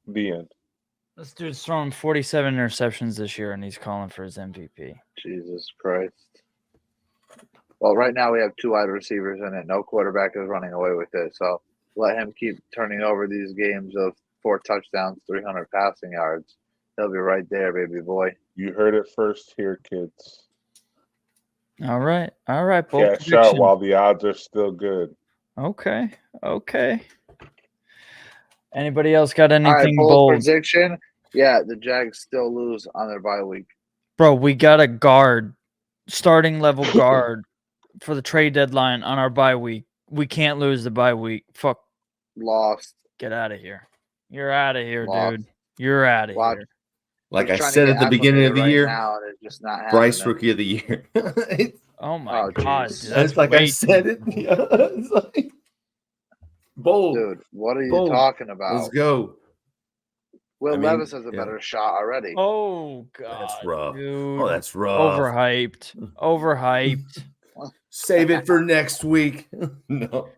Speaker 4: The end.
Speaker 1: This dude's thrown 47 interceptions this year, and he's calling for his MVP.
Speaker 3: Jesus Christ. Well, right now we have 2 wide receivers in it. No quarterback is running away with it. So let him keep turning over these games of 4 touchdowns, 300 passing yards. He'll be right there, baby boy.
Speaker 4: You heard it first here, kids.
Speaker 1: All right. Bold
Speaker 4: Cash
Speaker 1: prediction.
Speaker 4: out while the odds are still good.
Speaker 1: Okay. Anybody else got
Speaker 3: All right,
Speaker 1: anything
Speaker 3: bold
Speaker 1: bold?
Speaker 3: prediction. Yeah, the Jags still lose on their bye week.
Speaker 1: Bro, we got a guard, starting level guard for the trade deadline on our bye week. We can't lose the bye week. Fuck,
Speaker 3: Lost.
Speaker 1: get out of here. You're out of here,
Speaker 3: Lost.
Speaker 1: dude. You're out of
Speaker 3: Watch.
Speaker 1: here.
Speaker 2: Like
Speaker 3: He's
Speaker 2: I
Speaker 3: trying to
Speaker 2: said
Speaker 3: get
Speaker 2: at the beginning of the
Speaker 3: acclimated
Speaker 2: year,
Speaker 3: right now, and it's just not
Speaker 2: Bryce
Speaker 3: happening.
Speaker 2: Rookie of the Year.
Speaker 1: Oh my
Speaker 3: Oh,
Speaker 1: God.
Speaker 3: jeez.
Speaker 1: Dude,
Speaker 2: That's like I
Speaker 1: way
Speaker 2: said
Speaker 1: too-
Speaker 2: it. Yeah, it's like, bold.
Speaker 3: Dude, what are you
Speaker 2: Bold.
Speaker 3: talking
Speaker 2: Let's
Speaker 3: about?
Speaker 2: go.
Speaker 3: Will
Speaker 2: I mean,
Speaker 3: Levis has a
Speaker 2: yeah.
Speaker 3: better shot already.
Speaker 1: Oh God.
Speaker 2: That's rough.
Speaker 1: Dude.
Speaker 2: Oh, that's rough.
Speaker 1: Overhyped.
Speaker 2: Save it for next week. No.
Speaker 1: All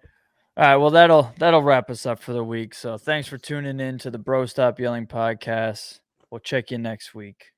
Speaker 1: right, well that'll wrap us up for the week. So thanks for tuning in to the Bro Stop Yelling podcast. We'll check you next week.